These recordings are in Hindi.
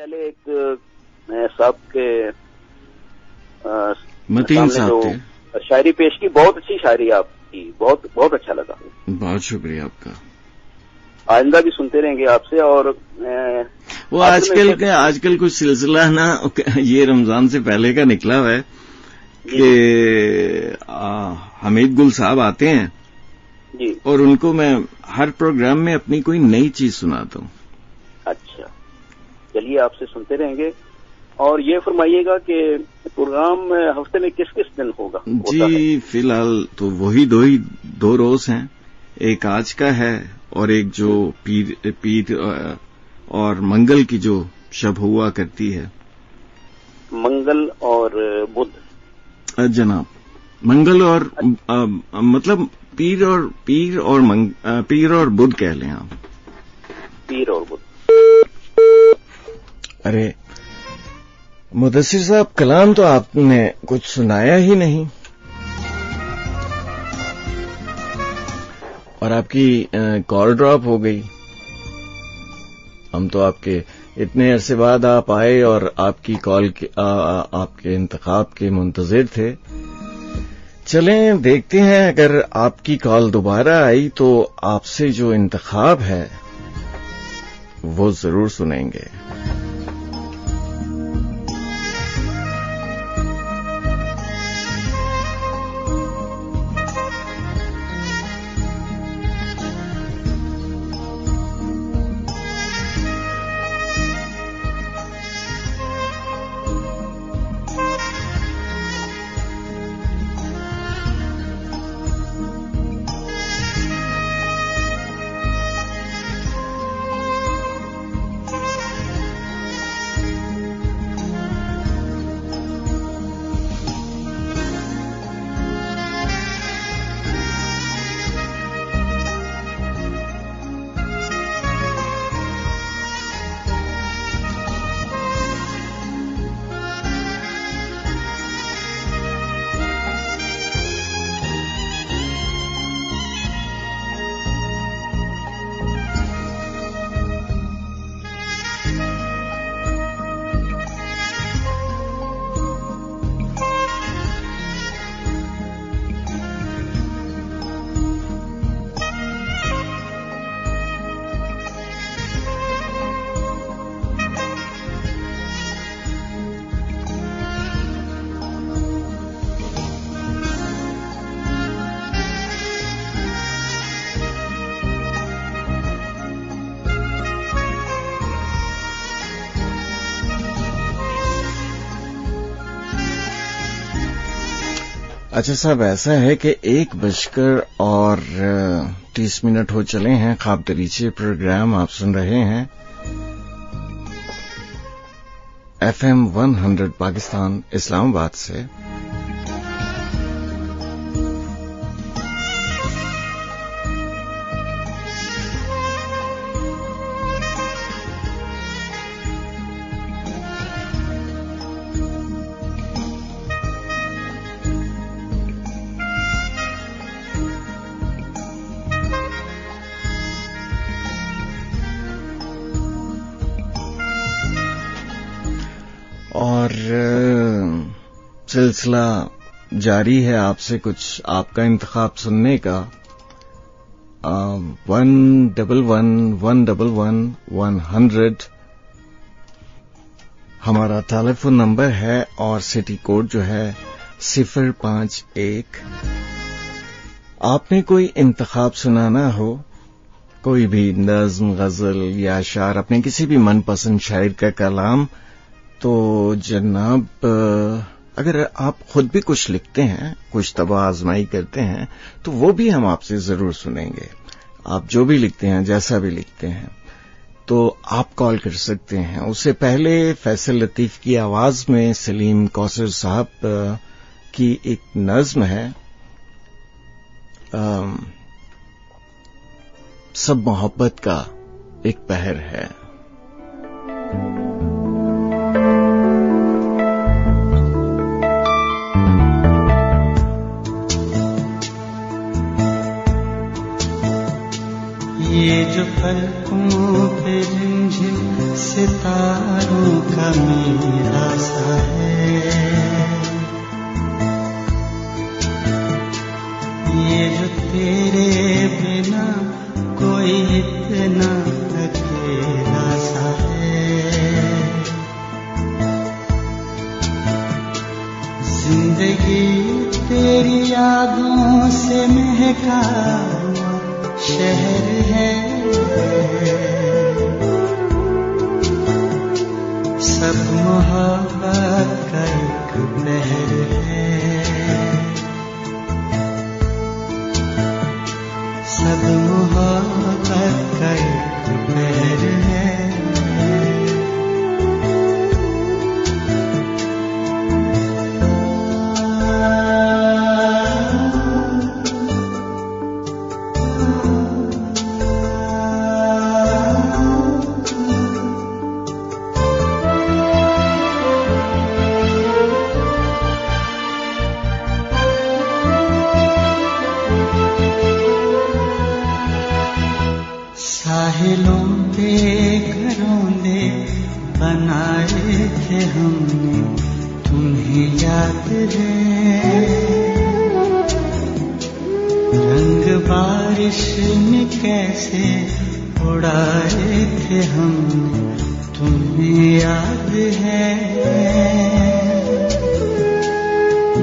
पहले एक साहब के मतीन साहब थे, शायरी पेश की, बहुत अच्छी शायरी आपकी, बहुत बहुत अच्छा लगा। बहुत शुक्रिया आपका। आइंदा भी सुनते रहेंगे आपसे। और वो आजकल कुछ सिलसिला ना ये रमजान से पहले का निकला हुआ है कि हमीद गुल साहब आते हैं जी, और उनको मैं हर प्रोग्राम में अपनी कोई नई चीज सुनाता हूँ। अच्छा, चलिए आपसे सुनते रहेंगे। और ये फरमाइएगा कि प्रोग्राम हफ्ते में किस किस दिन होगा? जी, फिलहाल तो वही दो रोज हैं, एक आज का है और एक जो पीर और मंगल की जो शब हुआ करती है। मंगल और बुध जनाब, मंगल और मतलब पीर और बुध कह लें आप। पीर और बुध। अरे मुदस्सिर साहब, कलाम तो आपने कुछ सुनाया ही नहीं और आपकी कॉल ड्रॉप हो गई। हम तो आपके इतने अरसे बाद आप आए और आपकी कॉल के आपके इंतखाब के मुंतजिर थे। चलें देखते हैं, अगर आपकी कॉल दोबारा आई तो आपसे जो इंतखाब है वो जरूर सुनेंगे। अच्छा साहब, ऐसा है कि 1:30 हो चले हैं। ख्वाब दरीचे प्रोग्राम आप सुन रहे हैं FM 100 पाकिस्तान इस्लामाबाद से। और सिलसिला जारी है आपसे कुछ आपका इंतखाब सुनने का। 1111111 हमारा टेलीफोन नंबर है और सिटी कोड जो है 051। आपने कोई इंतखाब सुनाना हो, कोई भी नज्म, गजल या अशार, अपने किसी भी मनपसंद शायर का कलाम, तो जनाब अगर आप खुद भी कुछ लिखते हैं, कुछ तबा आजमाई करते हैं, तो वो भी हम आपसे जरूर सुनेंगे। आप जो भी लिखते हैं, जैसा भी लिखते हैं, तो आप कॉल कर सकते हैं। उससे पहले फैसल लतीफ की आवाज में सलीम कौसर साहब की एक नज्म है, सब मोहब्बत का एक पहर है। ये जो पलकों पे रिमझिम सितारों मेरा सा है। ये जो तेरे बिना कोई इतना अकेला सा है। जिंदगी तेरी यादों से महका हुआ शहर है। सब मोहब्बत का एक पहर है। सब मोहब्बत का एक पहर है। साहिलों पे घरों दे बनाए थे हमने, तुम्हें याद है। रंग बारिश में कैसे उड़ाए थे हमने, तुम्हें याद है।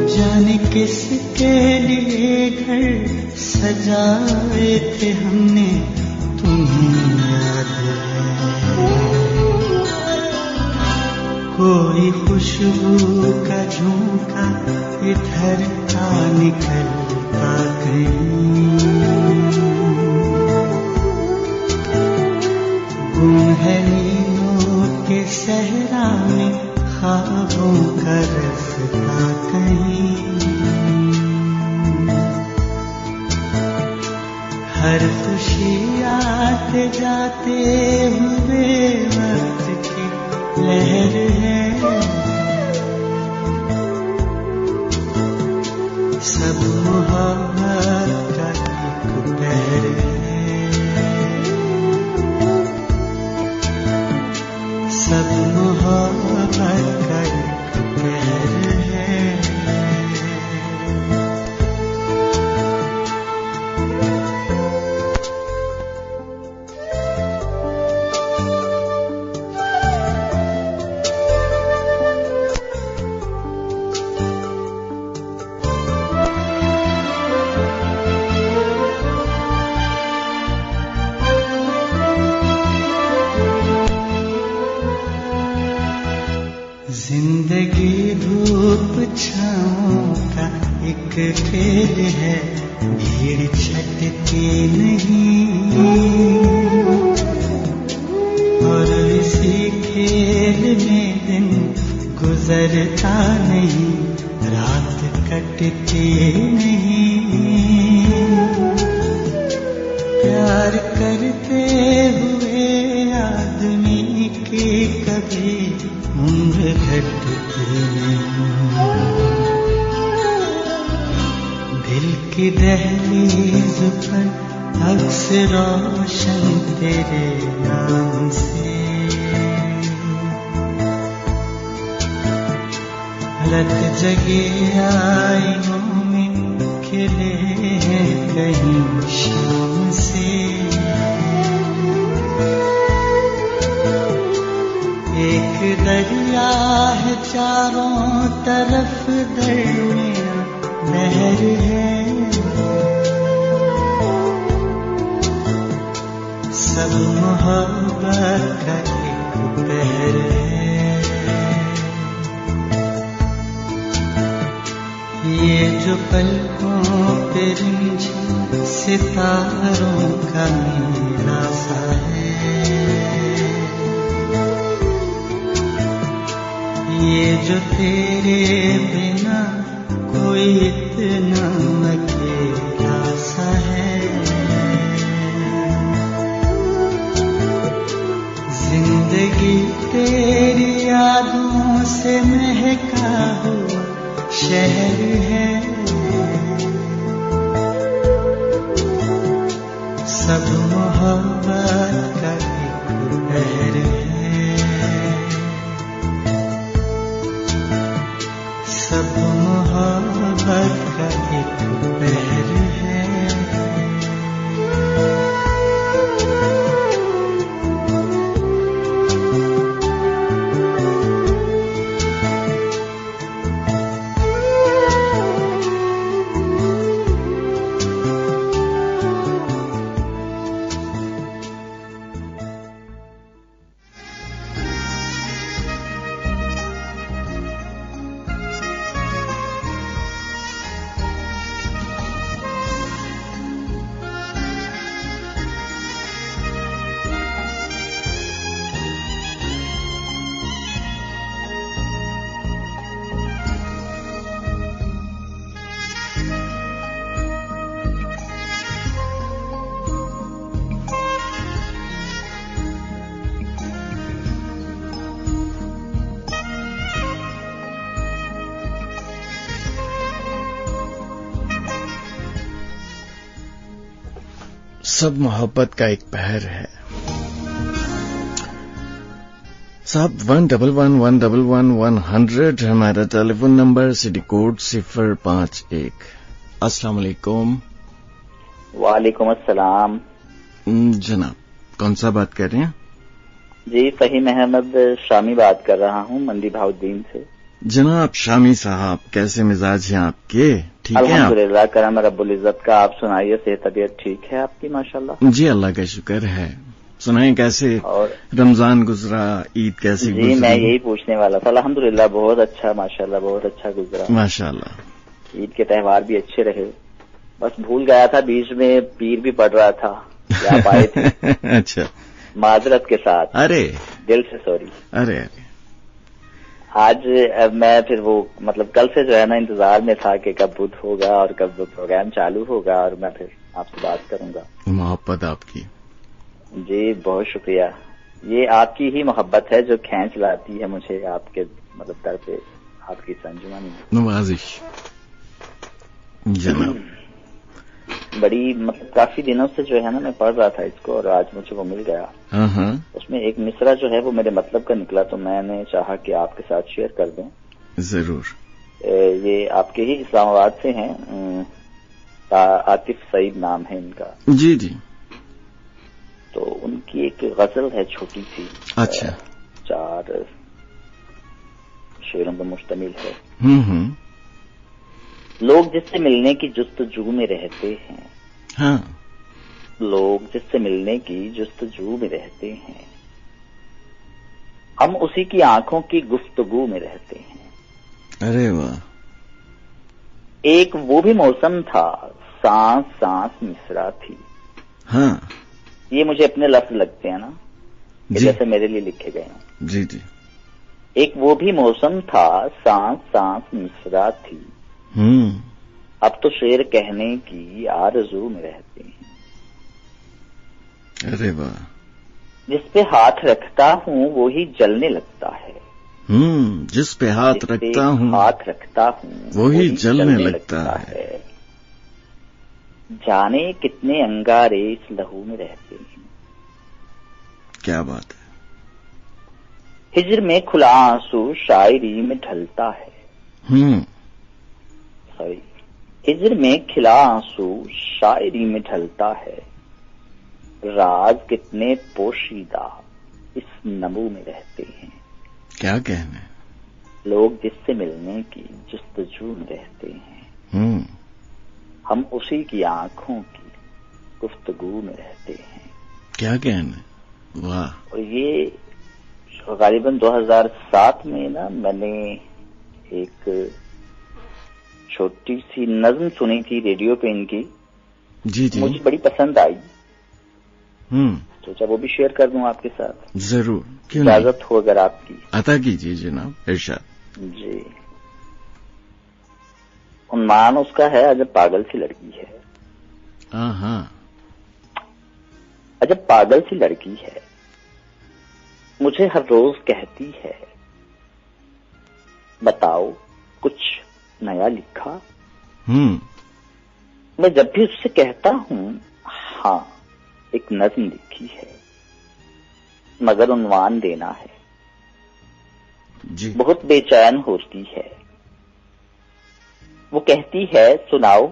जाने किसके लिए घर सजाए थे हमने, तुम्हें याद है। कोई खुशबू का झोंका इधर का निकलता कहीं, गुम है नीलों के सहरा में ख्वाबों का रास्ता कहीं। हर खुशी आते जाते हुए वक्त की लहर है। सब मोहब्बत का एक पहर है। सब मोहब्बत का एक पहर है। जिंदगी धूप छाँव का एक खेल है, भीड़ छटती नहीं। और इसी खेल में दिन गुजरता नहीं, रात कटती नहीं। प्यार करते हुए आदमी की कभी उम्र घटती नहीं। दिल की दहलीज पर अक्स रोशन तेरे नाम से, रत जगे आइयों में खिले हैं कहीं शाम से। एक दरिया है चारों तरफ दरिया लहर है। सब मोहब्बत का एक पहर है। ये जो पलकों पे रिंझान सितारों का मेरा सा है। ये जो तेरे बिना कोई इतना अकेला सा है। जिंदगी तेरी यादों से महका हुआ शहर है। सब मोहब्बत का एक पहर है। सब मोहब्बत का एक पहर है। साहब 111111100 हमारा टेलीफोन नंबर, सिटी कोड 051। अस्सलाम वालेकुम। वालेकुम अस्सलाम। जनाब, कौन सा बात कर रहे हैं? जी, फहीम अहमद शामी बात कर रहा हूँ, मंडी भाउद्दीन से। जनाब शामी साहब, कैसे मिजाज हैं आपके? ठीक है आप? अल्हम्दुलिल्लाह, करम रब्बुल इज्जत का। आप सुनाइए, सेहत तबीयत ठीक है आपकी? माशाल्लाह। जी, अल्लाह का शुक्र है। सुनाएं, कैसे और रमजान गुजरा, ईद कैसी गुजरी? जी, मैं यही पूछने वाला था। अल्हम्दुलिल्लाह बहुत अच्छा, माशाल्लाह बहुत अच्छा गुजरा। माशाल्लाह। ईद के त्योहार भी अच्छे रहे। बस भूल गया था, बीच में पीर भी पड़ रहा था, आप आए थे। अच्छा, माजरत के साथ। अरे दिल से सॉरी। अरे आज मैं फिर वो मतलब कल से जो है ना इंतजार में था कि कब बुध होगा और कब प्रोग्राम चालू होगा और मैं फिर आपसे बात करूंगा। मोहब्बत आपकी। जी, बहुत शुक्रिया। ये आपकी ही मोहब्बत है जो खींच लाती है मुझे आपके मतलब दर पे, आपकी संजुमन में। नवाजिश जनाब। बड़ी मतलब काफी दिनों से जो है ना मैं पढ़ रहा था इसको और आज मुझे वो मिल गया। उसमें एक मिसरा जो है वो मेरे मतलब का निकला, तो मैंने चाहा कि आपके साथ शेयर कर दूं। जरूर। ये आपके ही इस्लामाबाद से हैं, आतिफ सईद नाम है इनका। जी जी। तो उनकी एक गजल है छोटी सी। अच्छा। 4 शेरों पर मुश्तमिल है। लोग जिससे मिलने की जुस्तजू में रहते हैं। हाँ। लोग जिससे मिलने की जुस्तजू में रहते हैं, हम उसी की आंखों की गुफ्तगू में रहते हैं। अरे वाह। एक वो भी मौसम था, सांस सांस मिसरा थी। हाँ। ये मुझे अपने लफ्ज लगते हैं ना, जैसे मेरे लिए लिखे गए हैं। जी जी। एक वो भी मौसम था, सांस सांस मिसरा थी। अब तो शेर कहने की आरज़ू में रहते हैं। अरे वाह। जिस पे हाथ रखता हूँ वो ही जलने लगता है। जिस पे हाथ रखता हूँ वो ही जलने लगता है। जाने कितने अंगारे इस लहू में रहते हैं। क्या बात है। हिज्र में खुला आंसू शायरी में ढलता है। हिज्र में खिला आंसू शायरी में ढलता है। राज कितने पोशीदा इस नमू में रहते हैं। क्या कहने। लोग जिससे मिलने की जुस्तजू में रहते हैं, हम उसी की आंखों की गुफ्तगू में रहते हैं। क्या कहने। वाह। और ये गालिबन 2007 में ना मैंने एक छोटी सी नज्म सुनी थी रेडियो पे इनकी। जी जी। मुझे बड़ी पसंद आई। सोचा वो भी शेयर कर दूं आपके साथ। जरूर, क्यों नहीं। इजाजत हो अगर आपकी। अता कीजिए जनाब, इरशाद। जी। उन्मान उसका है, अजब पागल सी लड़की है। हाँ। अजब पागल सी लड़की है, मुझे हर रोज कहती है, बताओ कुछ नया लिखा। मैं जब भी उससे कहता हूँ हाँ एक नज्म लिखी है, मगर उन्वान देना है। जी। बहुत बेचैन होती है। वो कहती है सुनाओ,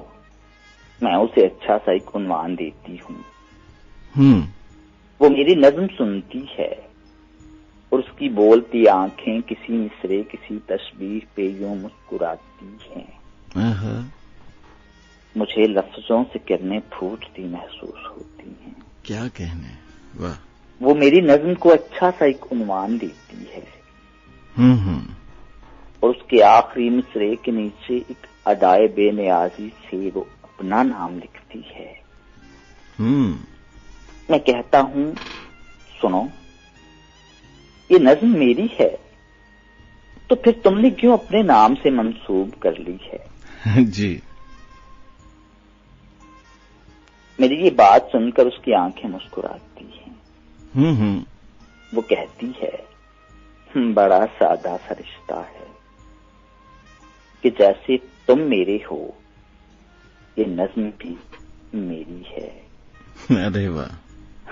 मैं उसे अच्छा सा एक उन्वान देती हूँ। वो मेरी नज्म सुनती है और उसकी बोलती आंखें किसी मिसरे किसी तस्वीर पे यूं मुस्कुराती हैं। मुझे लफ्जों से किरणें फूटती महसूस होती हैं। क्या कहने। वाह। वो मेरी नज्म को अच्छा सा एक उन्वान देती है और उसके आखिरी मिसरे के नीचे एक अदाए बेनियाजी से वो अपना नाम लिखती है। मैं कहता हूँ सुनो, ये नज्म मेरी है तो फिर तुमने क्यों अपने नाम से मंसूब कर ली है। जी। मेरी ये बात सुनकर उसकी आंखें मुस्कुराती हैं। वो कहती है बड़ा सादा सा रिश्ता है कि जैसे तुम मेरे हो, ये नज्म भी मेरी है। अरे वाह,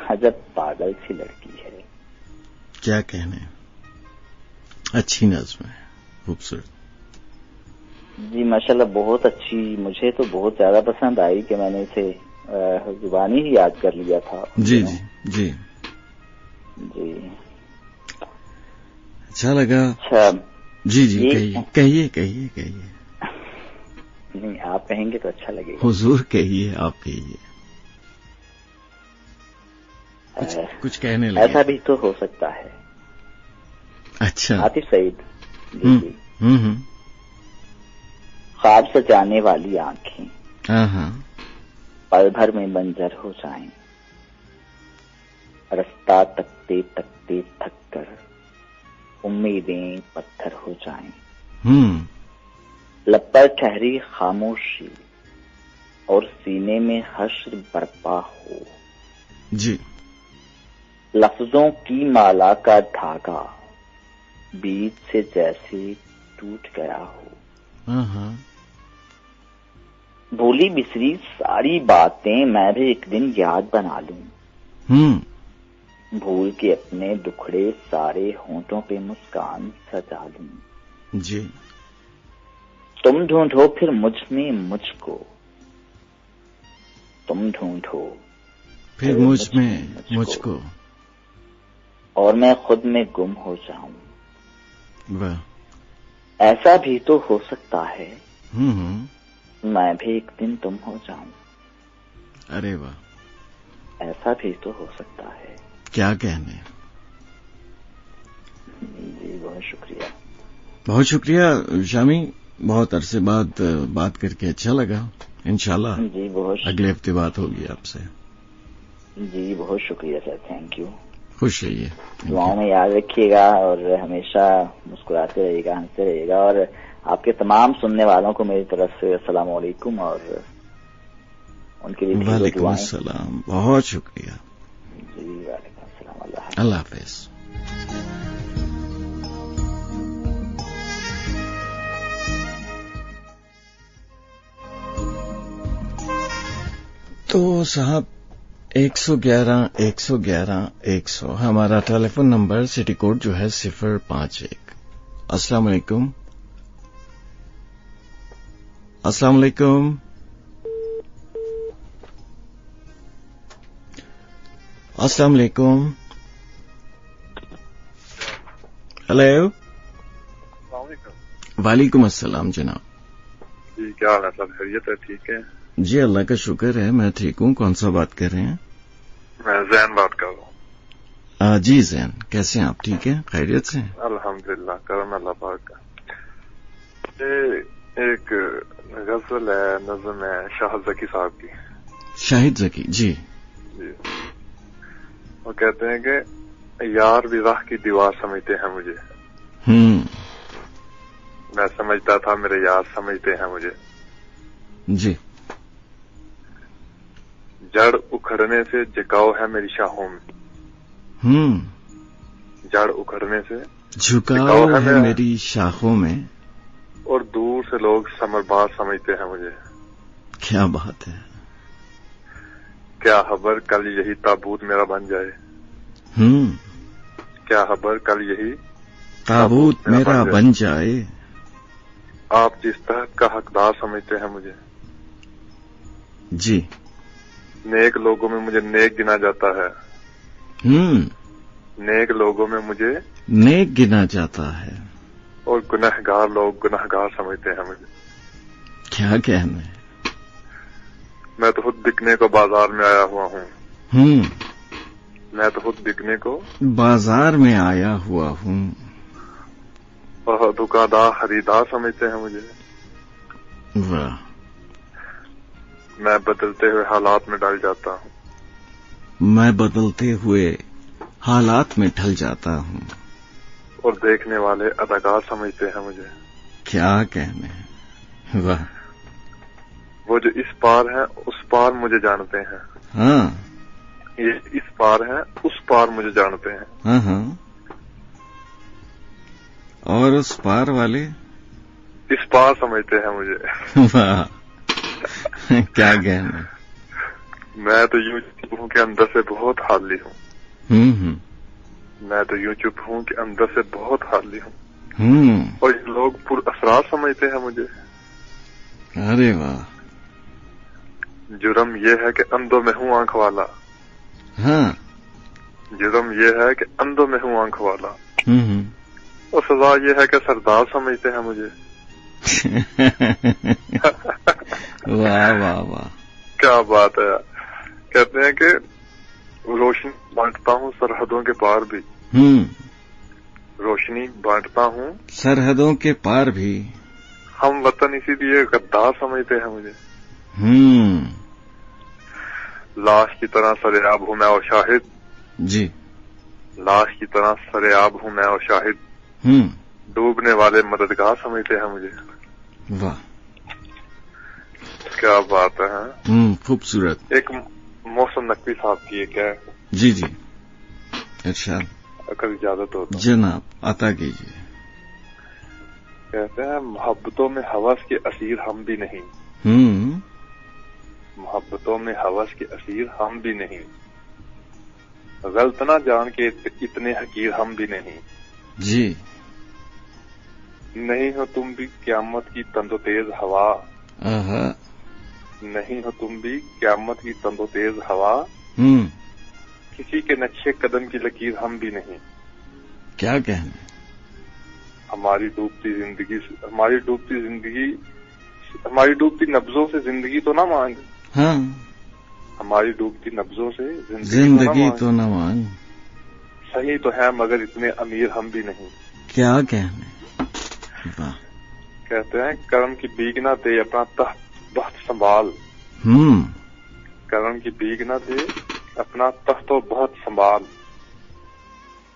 अजब पागल सी लड़की है। क्या कहने, अच्छी नज़्म है, खूबसूरत। जी माशाल्लाह, बहुत अच्छी। मुझे तो बहुत ज्यादा पसंद आई कि मैंने इसे जुबानी ही याद कर लिया था। जी जी जी जी, अच्छा लगा। अच्छा जी जी, कहिए कहिए कहिए। नहीं, आप कहेंगे तो अच्छा लगेगा। हुजूर कहिए, आप कहिए। कुछ कहने लगे। ऐसा भी तो हो सकता है। अच्छा, आतिफ सईद। जी जी। ख्वाब सजाने वाली आंखें पल भर में बंजर हो जाएं, रास्ता तकते तकते थक कर उम्मीदें पत्थर हो जाएं। लब पर ठहरी खामोशी और सीने में हश्र बर्पा हो। जी। लफ्जों की माला का धागा बीच से जैसे टूट गया हो। भूली बिसरी सारी बातें मैं भी एक दिन याद बना लूं। भूल के अपने दुखड़े सारे होंठों पे मुस्कान सजा लूं। जी। तुम ढूंढो फिर मुझ में मुझको, तुम ढूंढो फिर मुझ में मुझको, और मैं खुद में गुम हो जाऊं। वाह। ऐसा भी तो हो सकता है मैं भी एक दिन तुम हो जाऊं। अरे वाह, ऐसा भी तो हो सकता है। क्या कहने। जी बहुत शुक्रिया। बहुत शुक्रिया शामी, बहुत अरसे बाद बात करके अच्छा लगा। इंशाल्लाह जी बहुत अगले हफ्ते बात होगी आपसे। जी बहुत शुक्रिया सर, थैंक यू। खुश रहिए, दुआओं में याद रखिएगा और हमेशा मुस्कुराते रहिएगा, हंसते रहिएगा। और आपके तमाम सुनने वालों को मेरी तरफ से अस्सलाम वालेकुम और उनके लिए वालेकुम अस्सलाम। बहुत शुक्रिया जी। वालेकुम अस्सलाम। अल्लाह हाफिज। तो साहब 111 हमारा टेलीफोन नंबर, सिटी कोड जो है 051। अस्सलाम वालेकुम। अस्सलाम वालेकुम। अस्सलाम वालेकुम। हेलो। वालेकुम अस्सलाम जनाब। जी क्या हाल है सर, खैरियत है? ठीक है जी, अल्लाह का शुक्र है, मैं ठीक हूँ। कौन सा बात कर रहे हैं? मैं जैन बात कर रहा हूँ। जी जैन, कैसे हैं आप? ठीक है, खैरियत से? अल्हम्दुलिल्लाह, करम अल्लाह पाक का। एक गजल है, नज़्म है शाहिद ज़की साहब की। शाहिद ज़की जी। वो कहते हैं कि यार भी राह की दीवार समझते हैं मुझे। मैं समझता था मेरे यार समझते हैं मुझे। जी। जड़ उखड़ने से झुकाव है मेरी शाहों में। जड़ उखड़ने से झुकाव है मेरी शाखों में, और दूर से लोग समरबार समझते हैं मुझे। क्या बात है। क्या खबर कल यही ताबूत मेरा बन जाए। क्या खबर कल यही ताबूत मेरा बन जाए। आप जिस तरह का हकदार समझते हैं मुझे। जी। नेक लोगों में मुझे नेक गिना जाता है। नेक लोगों में मुझे नेक गिना जाता है, और गुनहगार लोग गुनहगार समझते हैं मुझे। क्या कहने। मैं तो खुद बिकने को बाजार में आया हुआ हूँ। मैं तो खुद बिकने को बाजार में आया हुआ हूँ, और दुकानदार खरीदार समझते हैं मुझे। वाह। मैं बदलते हुए हालात में ढल जाता हूँ। मैं बदलते हुए हालात में ढल जाता हूँ, और देखने वाले अदाकार समझते हैं मुझे। क्या कहने। वाह। वो जो इस पार है उस पार मुझे जानते हैं। हाँ। ये इस पार है उस पार मुझे जानते हैं। हाँ। और उस पार वाले इस पार समझते हैं मुझे। वाह। क्या कहना। मैं तो यूं चुप हूँ कि अंदर से बहुत हाली हूँ। मैं तो यूं चुप हूँ कि अंदर से बहुत हाली हूँ। और ये लोग पुरअसरार समझते हैं मुझे। अरे वाह। जुर्म ये है कि अंधों में हूँ आंख वाला। हाँ। जुर्म ये है कि अंधों में हूँ आंख वाला। और सजा ये है कि सरदार समझते हैं मुझे। वाह वाह वाह, क्या बात है यार। कहते हैं कि रोशनी बांटता हूँ सरहदों के पार भी। रोशनी बांटता हूँ सरहदों के पार भी। हम वतन इसीलिए गद्दार समझते हैं मुझे। लाश की तरह सरेआब हूँ मैं और शाहिद। जी। लाश की तरह सरेआब हूँ मैं और शाहिद। डूबने वाले मददगार समझते हैं मुझे। वाह, क्या बात है। खूबसूरत। एक मौसम नकवी साहब की एक है। जी जी, अच्छा, अगर इजाजत हो तो। जनाब अता कीजिए। कहते हैं मोहब्बतों में हवस के असीर हम भी नहीं। मोहब्बतों में हवस के असीर हम भी नहीं। गलत ना जान के इतने हकीर हम भी नहीं। जी। नहीं हो तुम भी क़यामत की तंदो तेज हवा। नहीं हो तुम भी क़यामत की तंदो तेज हवा। किसी के नक्शे कदम की लकीर हम भी नहीं। क्या कहने। हमारी डूबती डूबती नब्जों से जिंदगी तो ना मांग। हाँ। हमारी डूबती नब्जों से जिंदगी तो ना मांग। सही तो है मगर इतने अमीर हम भी नहीं। क्या कहने। वाह। कहते हैं कर्म की भीख ना दे अपना तख्त संभाल। कर्म की भीख ना दे अपना तख्त और बहुत संभाल।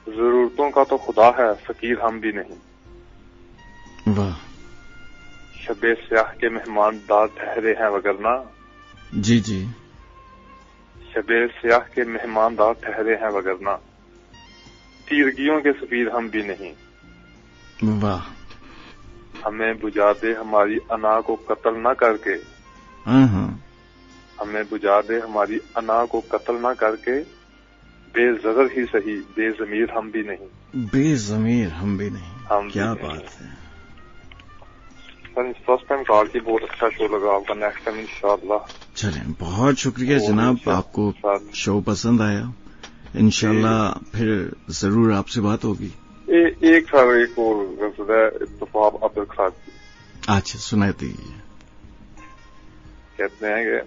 जरूरतों का तो खुदा है फकीर हम भी नहीं। वाह। शबे स्याह के मेहमान दार ठहरे हैं वगरना। जी जी। शबे स्याह के मेहमान दार ठहरे हैं वगरना। तीरगियों के सफीर हम भी नहीं। वाह। हमें बुझा दे हमारी अना को कत्ल न करके। हमें बुझा दे हमारी अना को कत्ल न करके। बेज़र ही सही बेज़मीर हम भी नहीं। बेज़मीर हम भी नहीं। हम क्या भी बात है सर। फर्स्ट टाइम कॉल की बहुत अच्छा शो लगा आपका। नेक्स्ट टाइम इंशाल्लाह। चलें, बहुत शुक्रिया जनाब, आपको शो पसंद आया। इंशाल्लाह फिर जरूर आपसे बात होगी। एक और इत्तफाक अब्दुल खाद की। अच्छा, सुनाई दीजिए। कहते हैं कि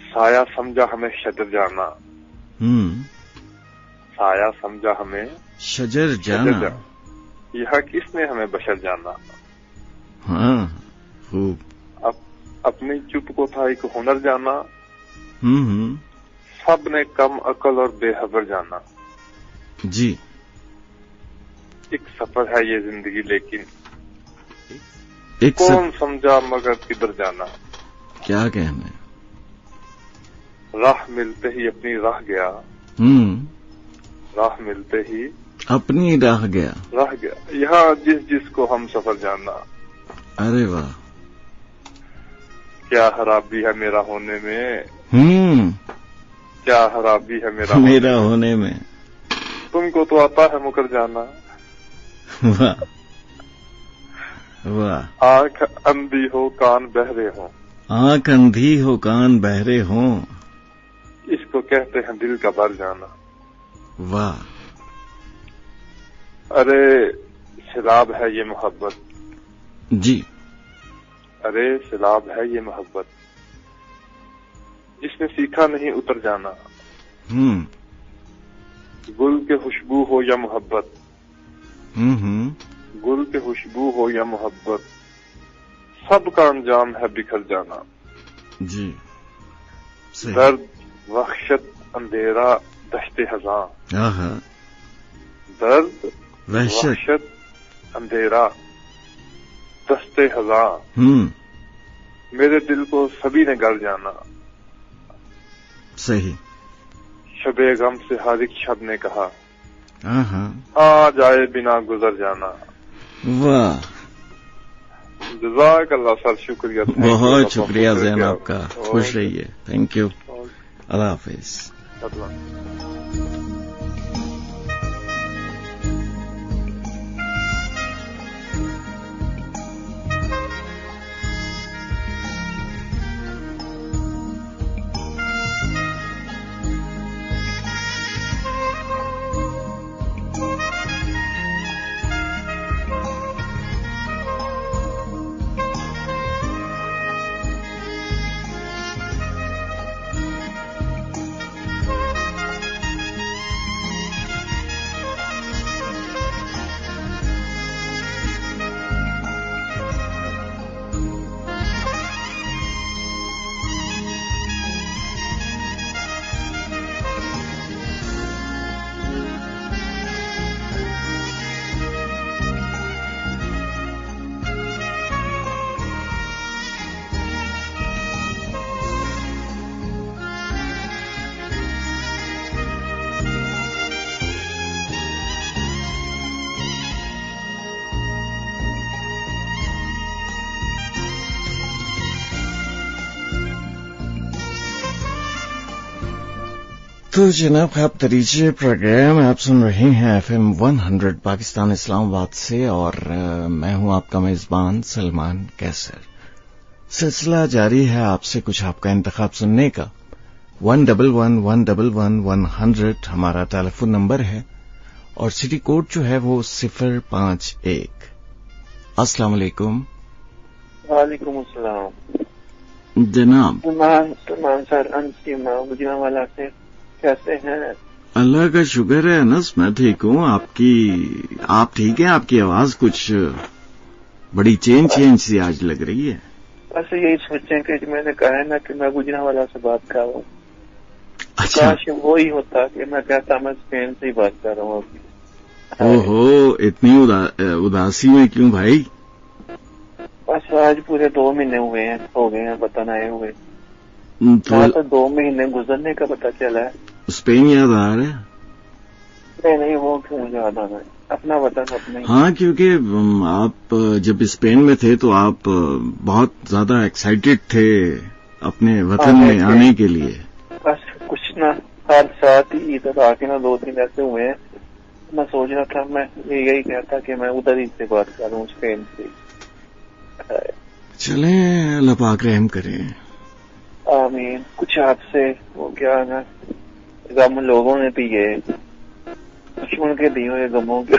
साया समझा हमें शजर जाना। साया समझा हमें शजर जाना। यह किसने हमें बशर जाना। हाँ, खूब। अपनी चुप को था एक हुनर जाना। सब ने कम अकल और बेहबर जाना। जी। एक सफर है ये जिंदगी लेकिन कौन समझा मगर किधर जाना। क्या कहने। राह मिलते ही अपनी राह गया। राह मिलते ही अपनी राह गया। यहाँ जिसको हम सफर जाना। अरे वाह। क्या खराबी है मेरा होने में। क्या खराबी है मेरा होने में। तुमको तो आता है मुकर जाना। वाह वाह। आंख अंधी हो कान बहरे हो। आंख अंधी हो कान बहरे हो। इसको कहते हैं दिल का भर जाना। वाह। अरे शराब है ये मोहब्बत। जी। अरे शराब है ये मोहब्बत जिसने सीखा नहीं उतर जाना। गुल के खुशबू हो या मोहब्बत। गुल के खुशबू हो या मोहब्बत सबका अंजाम है बिखर जाना। जी। दर्द वहशत अंधेरा दश्ते हज़ां। दर्द वहशत अंधेरा दश्ते हज़ां। मेरे दिल को सभी ने गल जाना। सही। शबे गम से हर एक शब ने कहा आ जाए बिना गुजर जाना। वाह। जज़ाकल्लाह सर, शुक्रिया। बहुत शुक्रिया ज़ैन आपका। खुश रहिए। Thank you. अल्लाह हाफिज। तो जनाब ख्वाब दरीजे प्रोग्राम आप सुन रहे हैं FM 100 पाकिस्तान इस्लामाबाद से और मैं हूं आपका मेजबान सलमान कैसर। सिलसिला जारी है आपसे कुछ आपका इंतखाब सुनने का। 111111100 हमारा टेलीफोन नंबर है और सिटी कोड जो है वो 051। अस्सलाम वालेकुम। वालेकुम अस्सलाम जनाब। सलमान सर अंतिम गुजरांवाला से कैसे हैं? अल्लाह का शुक्र है अनस, मैं ठीक हूँ। आप ठीक है? आपकी आवाज कुछ बड़ी चेंज सी आज लग रही है। बस यही सोचें कि मैंने कहा है ना कि मैं गुजरांवाला से बात कर रहा हूँ। अच्छा, काश वो ही होता कि मैं कहता मैं स्पेन से ही बात कर रहा हूँ। ओहो, इतनी उदासी में क्यों भाई? बस आज पूरे 2 महीने हो गए हैं बताना आए हुए। तो 2 महीने गुजरने का पता चला है। स्पेन याद आ रहा है? नहीं, वो क्यों याद आना है, अपना वतन अपना ही। हाँ, क्योंकि आप जब स्पेन में थे तो आप बहुत ज्यादा एक्साइटेड थे अपने वतन में आने के लिए। बस कुछ ना, हर साथ ही इधर आके ना 2 दिन ऐसे हुए हैं। मैं सोच रहा था, मैं यही कहता कि मैं उधर ही से बात करूं, स्पेन से। चले अल्लाह पाक रहम करें। आमीन। कुछ आपसे वो क्या ना, गम लोगों ने दिए, दुश्मन के दिए हुए गमों के।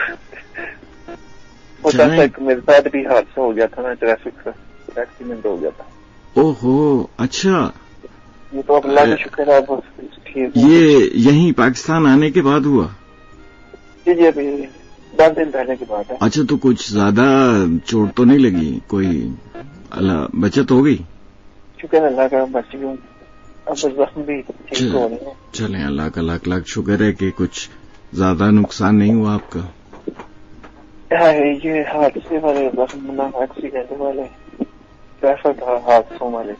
मेरे साथ भी हादसा हो गया था ना, ट्रैफिक एक्सीडेंट हो गया था। ओहो, अच्छा। ये तो अल्लाह का शुक्र है, ठीक। ये यहीं पाकिस्तान आने के बाद हुआ? जी अभी 10 दिन पहले की बात है। अच्छा, तो कुछ ज्यादा चोट तो नहीं लगी? कोई अल्लाह बचत हो गई? शुक्र अल्लाह का, बच गई। अब जख्म भी ठीक हो रहे हैं। चलें, अल्लाह का लाख लाख शुक्र है कि कुछ ज्यादा नुकसान नहीं हुआ आपका। ये हादसे वाले जख्म ना, एक्सीडेंट वाले, ट्रैफिक हादसों वाले,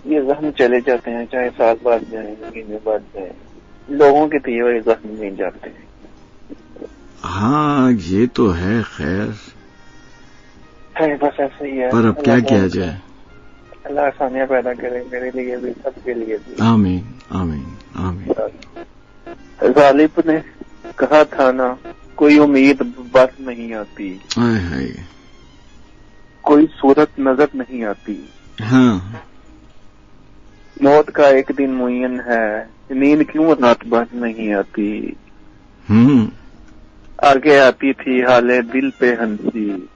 ये जख्म चले जाते हैं, चाहे साल बाद जाए, महीने बाद जाए, लोगों के दिए हुए जख्म नहीं जाते हैं। हाँ, ये तो है। खैर, बस ऐसे ही है। पर अब क्या किया जाए? अल्लाह आसानियां पैदा करे मेरे लिए भी, सबके लिए भी। आमीन आमीन आमीन। गालिब ने कहा था ना, कोई उम्मीद बस नहीं आती, हाय हाय, कोई सूरत नजर नहीं आती। हाँ, मौत का एक दिन मुय्यन है, नींद क्यों रात बस नहीं आती। आगे आती थी हाले दिल पे हंसी।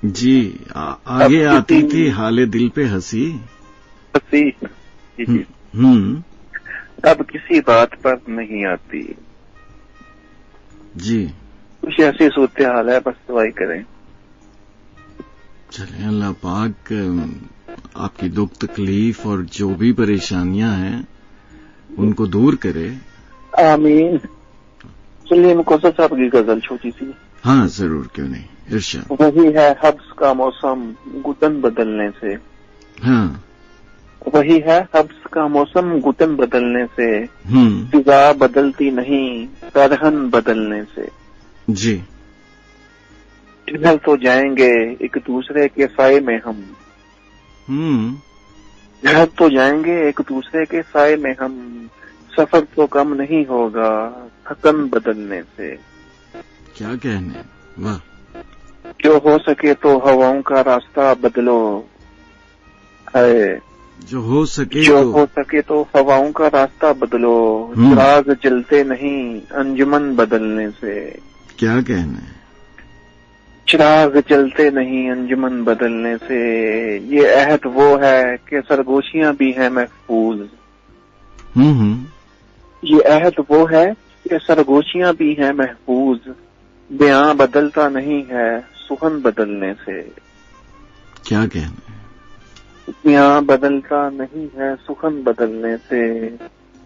जी, आगे आती थी हाले दिल पे हंसी। अब किसी बात पर नहीं आती। जी, कुछ ऐसी सूरत हाल है, बस दुआई करें। चले, अल्लाह पाक आपकी दुख तकलीफ और जो भी परेशानियां हैं उनको दूर करे। आमीन। चलिए मुकद्दस साहब की गजल छोटी सी। हाँ जरूर, क्यों नहीं, इरशाद। वही है हब्स का मौसम गुतन बदलने से। हाँ, वही है हब्स का मौसम गुतन बदलने से। फिजा बदलती नहीं सरहन बदलने से। जी, ढल तो जाएंगे एक दूसरे के साए में हम। ढल तो जाएंगे एक दूसरे के साए में हम, सफर तो कम नहीं होगा थकन बदलने से। क्या कहने, वाह। जो हो सके तो हवाओं का रास्ता बदलो है, जो हो सके तो हवाओं का रास्ता बदलो, चिराग जलते नहीं अंजुमन बदलने से। क्या कहने, चिराग जलते नहीं अंजुमन बदलने से। ये अहद वो है कि सरगोशियां भी हैं महफूज। ये अहद वो है कि सरगोशियां भी हैं महफूज, बयां बदलता नहीं है सुखन बदलने से। क्या कहने, बयां बदलता नहीं है सुखन बदलने से।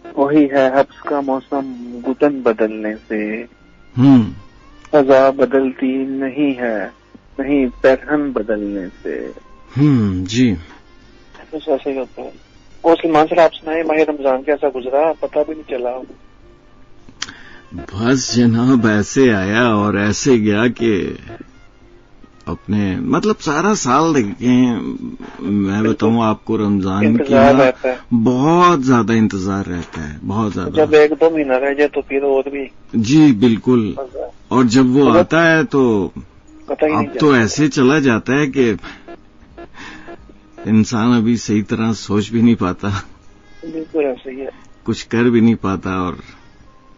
वही है हब्स का मौसम गुतन बदलने से। फजा बदलती नहीं है नहीं पैरहन बदलने से। जी बस ऐसे ही होता है। और सलमान सर आप सुनाए माह रमजान कैसा गुजरा, पता भी नहीं चला। बस जनाब ऐसे आया और ऐसे गया कि अपने मतलब सारा साल देखें, मैं बताऊं आपको रमजान की बहुत ज्यादा इंतजार रहता है, बहुत ज्यादा। जब 1-2 महीना रह जाए तो फिर और भी। जी बिल्कुल। और जब वो आता है तो अब तो ऐसे चला जाता है कि इंसान अभी सही तरह सोच भी नहीं पाता। बिल्कुल ऐसे ही है, कुछ कर भी नहीं पाता। और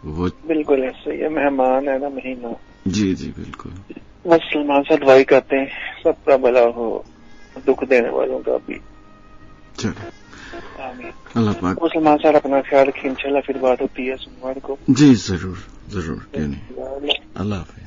वो बिल्कुल ऐसे ही है, मेहमान है ना महीना। जी जी बिल्कुल। बस सलमान से दुआई करते हैं सबका भला हो, दुख देने वालों का भी। चलो अल्लाह पाक। सलमान सर अपना ख्याल रखिए, इंशाल्लाह फिर बात होती है सोमवार को। जी जरूर जरूर, क्यों नहीं। अल्लाह हाफिज।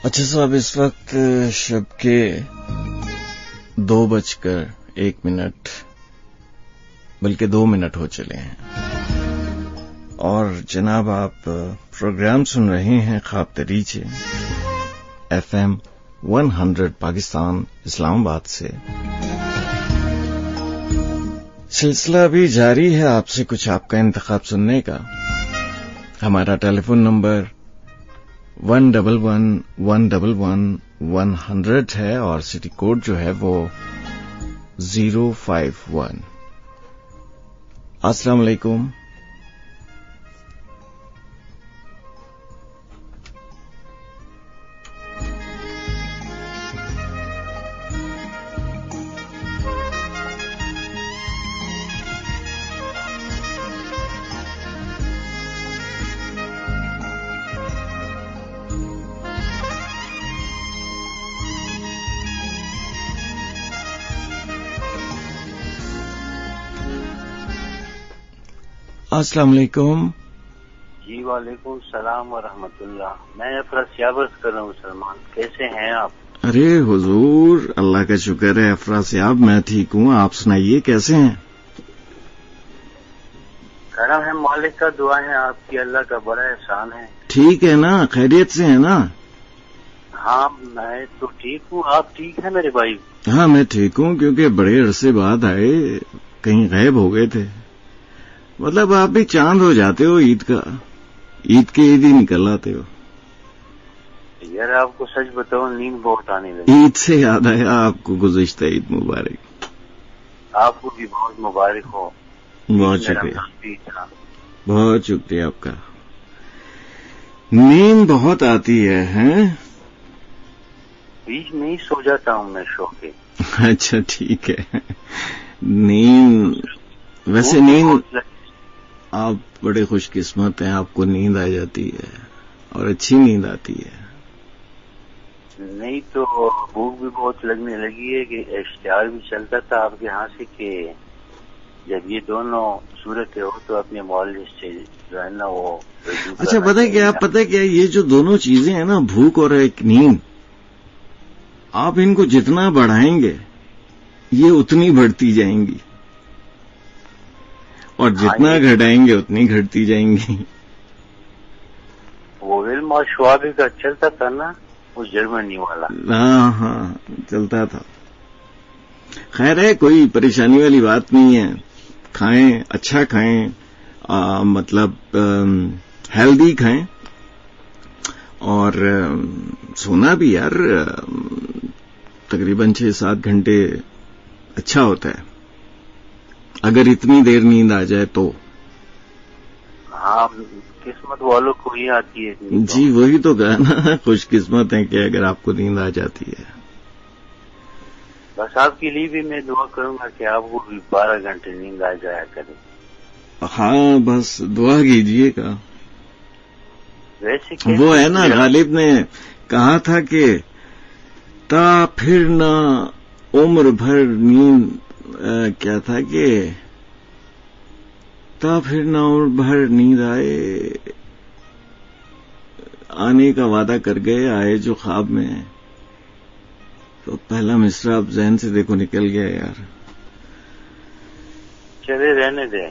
अच्छा साहब, इस वक्त शब के 2:01 बल्कि 2 मिनट हो चले हैं और जनाब आप प्रोग्राम सुन रहे हैं ख्वाब दरीचे FM 100 पाकिस्तान इस्लामाबाद से। सिलसिला अभी जारी है आपसे कुछ आपका इंतखाब सुनने का। हमारा टेलीफोन नंबर 111110100 है और सिटी कोड जो है वो 051। अस्सलाम वालेकुम। अस्सलाम वालेकुम। जी वालेकुम सलाम व रहमतुल्लाह। मैं अफरा अर्ज कर रहा हूँ। सलमान कैसे हैं आप? अरे हुजूर अल्लाह का शुक्र है अफरा साहब, मैं ठीक हूँ। आप सुनाइए कैसे हैं? करम है मालिक का, दुआ है आपकी, अल्लाह का बड़ा एहसान है। ठीक है ना, खैरियत से है ना? हाँ मैं तो ठीक हूँ, आप ठीक है मेरे भाई? हाँ मैं ठीक हूँ, क्योंकि बड़े अरसे बाद आए, कहीं गायब हो गए थे। मतलब आप भी चांद हो जाते हो ईद का। ईद के ईद ही निकल आते हो यार। आपको सच बताओ नींद बहुत आने लगी। ईद से याद आया आपको, गुज़िश्ता ईद मुबारक। आपको भी बहुत मुबारक हो। बहुत शुक्रिया, बहुत शुक्रिया आपका। नींद बहुत आती है, हैं? बीच में ही सो जाता हूँ मैं शो के। अच्छा ठीक है। नींद, वैसे नींद, आप बड़े खुशकिस्मत हैं, आपको नींद आ जाती है और अच्छी नींद आती है। नहीं तो भूख भी बहुत लगने लगी है कि इश्तिहार भी चलता था आपके यहाँ से कि जब ये दोनों सूरतें हो तो अपने मौलिक से जो है ना वो। अच्छा पता है क्या, ये जो दोनों चीजें हैं ना, भूख और एक नींद, आप इनको जितना बढ़ाएंगे ये उतनी बढ़ती जाएंगी और जितना घटाएंगे उतनी घटती जाएंगी। वो विल्मा श्वाबी का चलता था ना, वो जर्मनी वाला। हाँ चलता था। खैर है, कोई परेशानी वाली बात नहीं है। खाएं, अच्छा खाएं, मतलब हेल्दी खाएं और सोना भी यार तकरीबन 6-7 घंटे अच्छा होता है, अगर इतनी देर नींद आ जाए तो। हाँ, किस्मत वालों को ही आती है। जी वही तो कहा ना, खुशकिस्मत है कि अगर आपको नींद आ जाती है। बस आपके लिए भी मैं दुआ करूंगा कि आपको भी 12 घंटे नींद आ जाया करे। हाँ बस दुआ कीजिएगा। वैसे वो है ना, गालिब ने कहा था कि ता फिर ना उम्र भर नींद, क्या था कि ता फिर ना उम्र भर नींद आने का वादा कर गए, आए जो ख्वाब में। तो पहला मिसरा अब ज़हन से देखो निकल गया यार। चले रहने दे।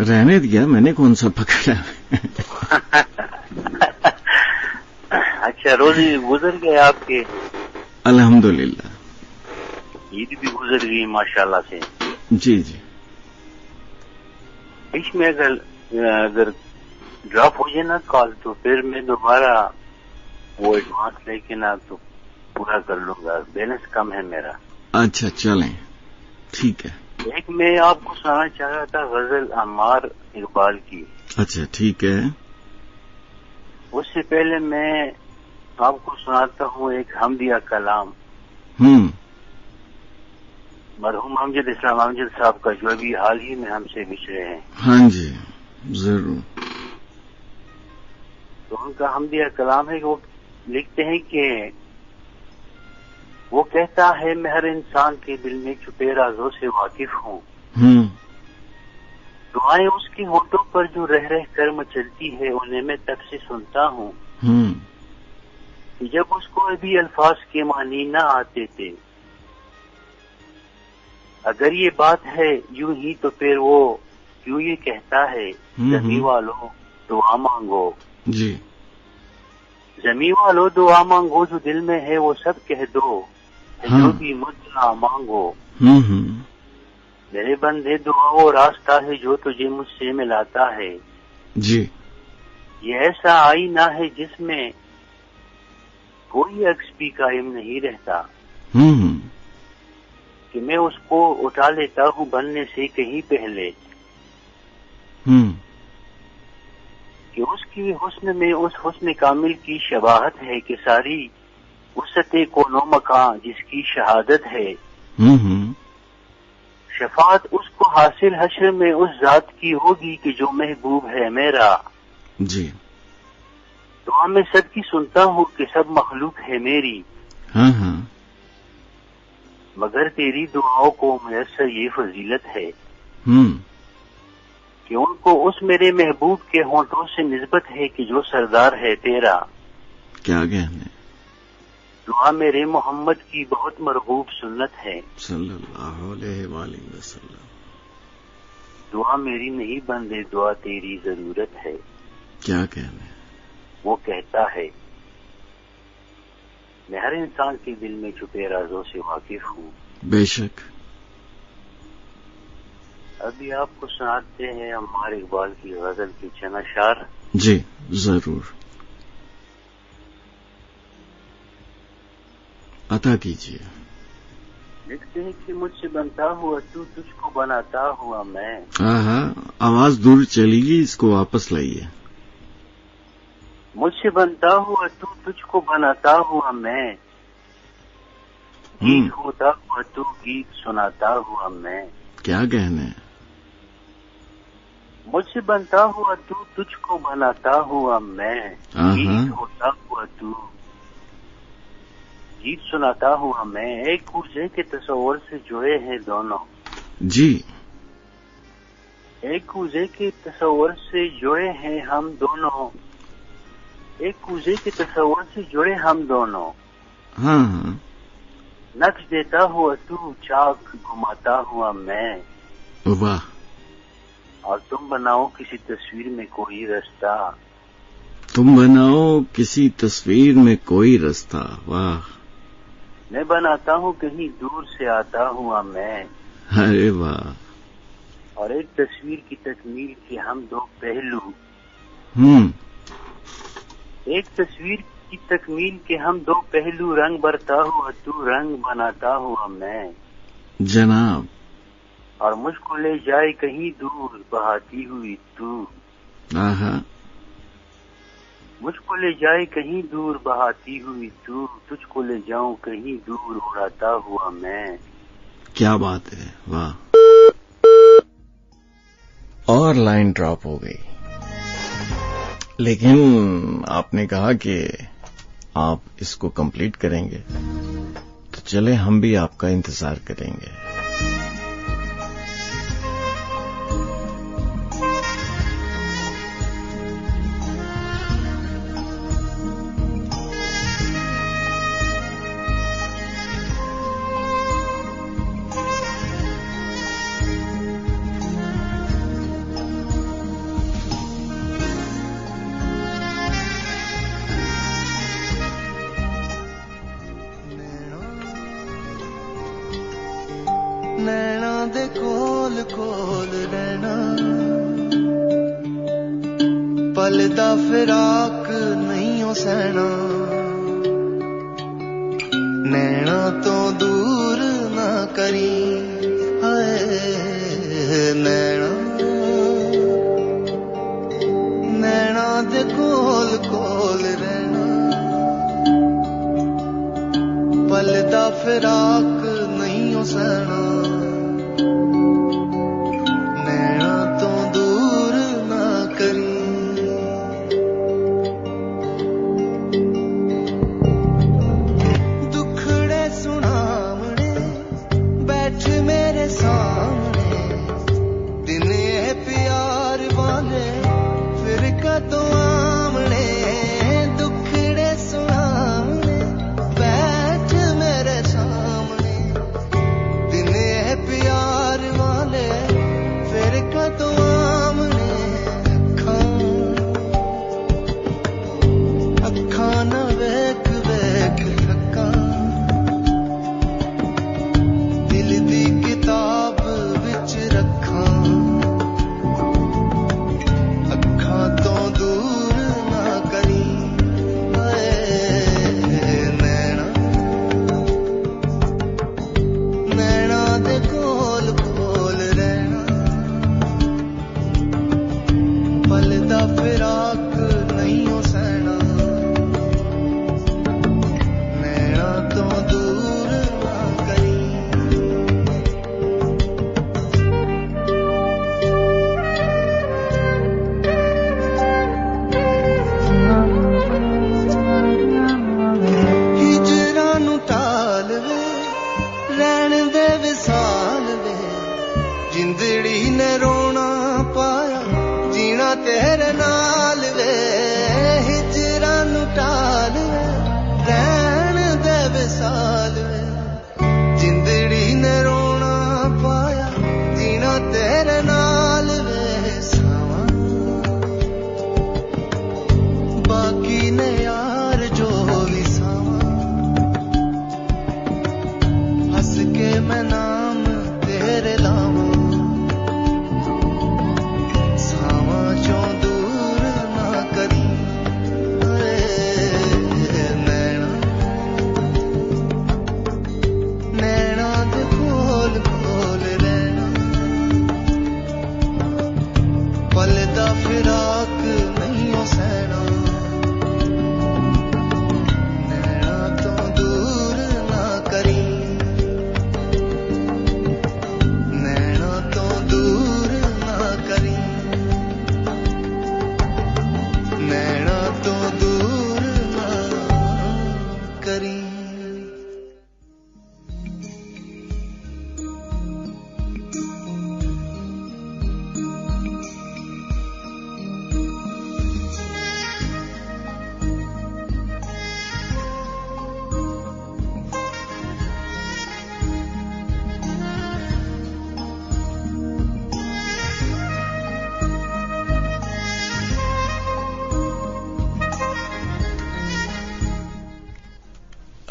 रहने दिया, मैंने कौन सा पकड़ा। अच्छा, रोजी गुजर गए आपके? अल्हम्दुलिल्लाह, ईद भी गुजर गई माशाल्लाह से। जी जी। बीच में अगर ड्रॉप हो जाए ना कॉल तो फिर मैं दोबारा वो एडवांस लेके ना तो पूरा कर लूंगा, बैलेंस कम है मेरा। अच्छा चलें, ठीक है। एक मैं आपको सुनाना चाह रहा था गजल अम्मार इकबाल की। अच्छा ठीक है। उससे पहले मैं आपको सुनाता हूँ एक हमदिया कलाम मरहूम अमजद इस्लाम अमजद साहब का, जो अभी हाल ही में हमसे बिछड़े हैं। हाँ जी जरूर। तो उनका हमदिया कलाम है कि वो लिखते हैं कि वो कहता है मैं हर इंसान के दिल में छुपे राजों से वाकिफ हूँ। दुआएं उसके होठों पर जो रह रह कर मचलती है उन्हें मैं तब से सुनता हूँ जब उसको अभी अल्फाज के मानी न आते थे। अगर ये बात है यूं ही तो फिर वो क्यों ये कहता है जमी वालों दुआ मांगो। जी। जमी वालों दुआ मांगो, जो दिल में है वो सब कह दो। जो भी मुझसे मांगो मेरे बंदे, दुआ वो रास्ता है जो तुझे मुझसे मिलाता है। जी। ये ऐसा आईना है जिसमें कोई अक्स भी कायम नहीं रहता कि मैं उसको उठा लेता हूँ बनने से कहीं पहले कि उसकी हुस्न में उस हुस्न कामिल की शबाहत है कि सारी वसते कोनो मकान जिसकी शहादत है। शफात उसको हासिल हश्र में उस जात की होगी कि जो महबूब है मेरा। जी। दुआ में सबकी सुनता हूँ कि सब मखलूक है मेरी। मगर तेरी दुआओं को मुयस्सर ये फजीलत है कि उनको उस मेरे महबूब के होंठों से निस्बत है कि जो सरदार है तेरा। क्या कहने। दुआ मेरे मोहम्मद की बहुत मरगूब सुन्नत है सल्लल्लाहु अलैहि वसल्लम। दुआ मेरी नहीं बंदे, दुआ तेरी जरूरत है। क्या कहने। वो कहता है मैं हर इंसान के दिल में छुपे राजों से वाकिफ हूँ। बेशक। अभी आपको सुनाते हैं अम्मार इकबाल की गजल की चनाशार। जी जरूर, अता कीजिए। लिखते हैं कि मुझसे बनता हुआ तू, तुझको बनाता हुआ मैं। हाँ, आवाज दूर चलेगी, इसको वापस लाइए। मुझसे बनता हुआ तू, तुझको बनाता हुआ मैं। गीत होता हुआ तू, गीत सुनाता हुआ मैं। क्या कहने? मुझसे बनता हुआ तू, तुझको बनाता हुआ मैं। गीत होता हुआ तू, गीत सुनाता हुआ मैं। एक दूसरे के तस्वर से जुड़े हैं दोनों। जी, एक दूसरे के तस्वर से जुड़े हैं हम दोनों। एक दूसरे के तस्वर से जुड़े हम दोनों। हाँ, नक्श देता हुआ तू, चाक घुमाता हुआ मैं। वाह। और तुम बनाओ किसी तस्वीर में कोई रास्ता। तुम बनाओ किसी तस्वीर में कोई रास्ता। वाह। मैं बनाता हूँ कहीं दूर से आता हुआ मैं। अरे वाह। और एक तस्वीर की तकमील के हम दो पहलू। एक तस्वीर की तकमील के हम दो पहलू। रंग भरता हुआ तू, रंग बनाता हुआ मैं। जनाब। और मुझको ले जाए कहीं दूर बहाती हुई तू। मुझको ले जाए कहीं दूर बहाती हुई तू। तुझको ले जाऊं कहीं दूर उड़ाता हुआ मैं। क्या बात है, वाह। और लाइन ड्रॉप हो गई, लेकिन आपने कहा कि आप इसको कंप्लीट करेंगे, तो चले हम भी आपका इंतजार करेंगे। नैना दे कोल कोल रहना, पलदा फिराक नहीं हो सहना। नैना तो दूर ना करी, हाय नैना। नैना दे कोल कोल रहना, पलदा फिराक नहीं हो सहना। सावा चों दूर ना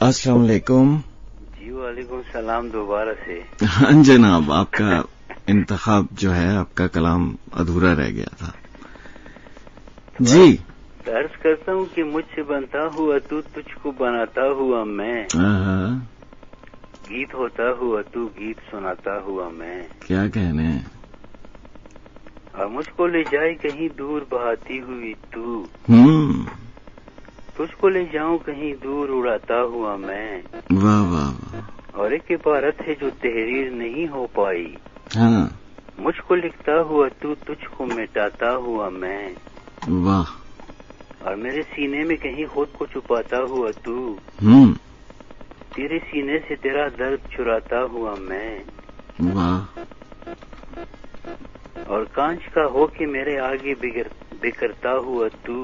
अस्सलाम वालेकुम। जी वालेकुम सलाम दोबारा से। हाँ जनाब, आपका इंतखाब जो है, आपका कलाम अधूरा रह गया था जी। अर्ज करता हूँ कि मुझसे बनता हुआ तू, तुझको बनाता हुआ मैं, गीत होता हुआ तू, गीत सुनाता हुआ मैं। क्या कहने। और मुझको ले जाए कहीं दूर बहाती हुई तू, तुझको ले जाऊं कहीं दूर उड़ाता हुआ मैं। वाह वाह वाह। और एक इबारत है जो तहरीर नहीं हो पाई। हाँ। मुझको लिखता हुआ तू, तुझको मिटाता हुआ मैं। वाह। और मेरे सीने में कहीं खुद को छुपाता हुआ तू, तेरे सीने से तेरा दर्द चुराता हुआ मैं। वाह। और कांच का हो के मेरे आगे बिखरता हुआ तू,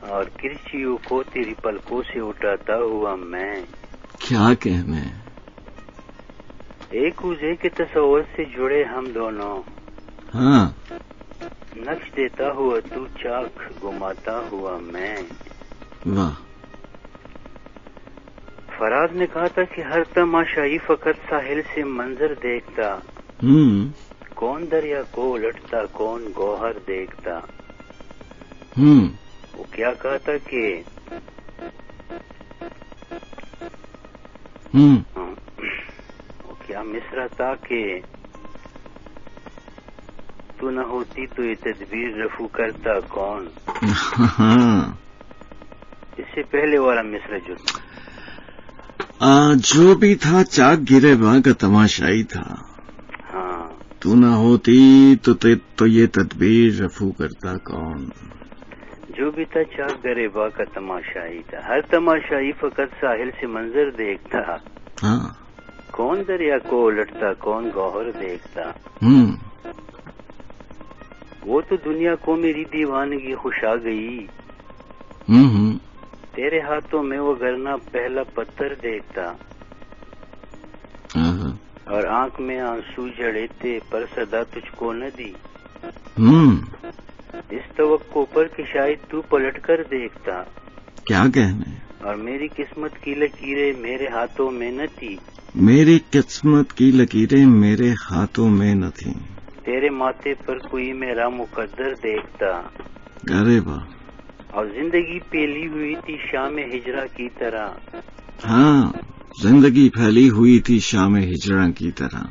और किरचियों को तेरी पलकों से उठाता हुआ मैं। क्या कहने। एक दूसरे के तस्वर से जुड़े हम दोनों, हाँ। नक्श देता हुआ तू, चाक घुमाता हुआ मैं। वाह। फराज ने कहा था कि हर तमाशाई फकत साहिल से मंजर देखता, कौन दरिया को उलटता, कौन गौहर देखता। वो क्या कहा था कि वो क्या मिसरा था कि तू न होती तो ये तदबीर रफू करता कौन। इससे पहले वाला मिसरा जो भी था, चाक गिरे बां का तमाशाई था। हाँ। तू न होती तो ये तदबीर रफू करता कौन। जो भी था चाक गिरे बां का तमाशाई था, हर तमाशाई फकत साहिल से मंजर देखता। हाँ। कौन दरिया को उलटता, कौन गौहर देखता। वो तो दुनिया को मेरी दीवानगी खुश आ गई, तेरे हाथों में वो गरना पहला पत्थर देखता। और आंख में आंसू जड़े थे पर सदा तुझको न दी, इस तवक्को पर कि शायद तू पलट कर देखता। क्या कहने। और मेरी किस्मत की लकीरें मेरे हाथों में न थी, मेरी किस्मत की लकीरें मेरे हाथों में न थी, तेरे माथे पर कोई मेरा मुकद्दर देखता। अरे वाह। और जिंदगी फैली हुई थी शाम हिजरा की तरह। हाँ, जिंदगी फैली हुई थी शाम हिजरा की तरह।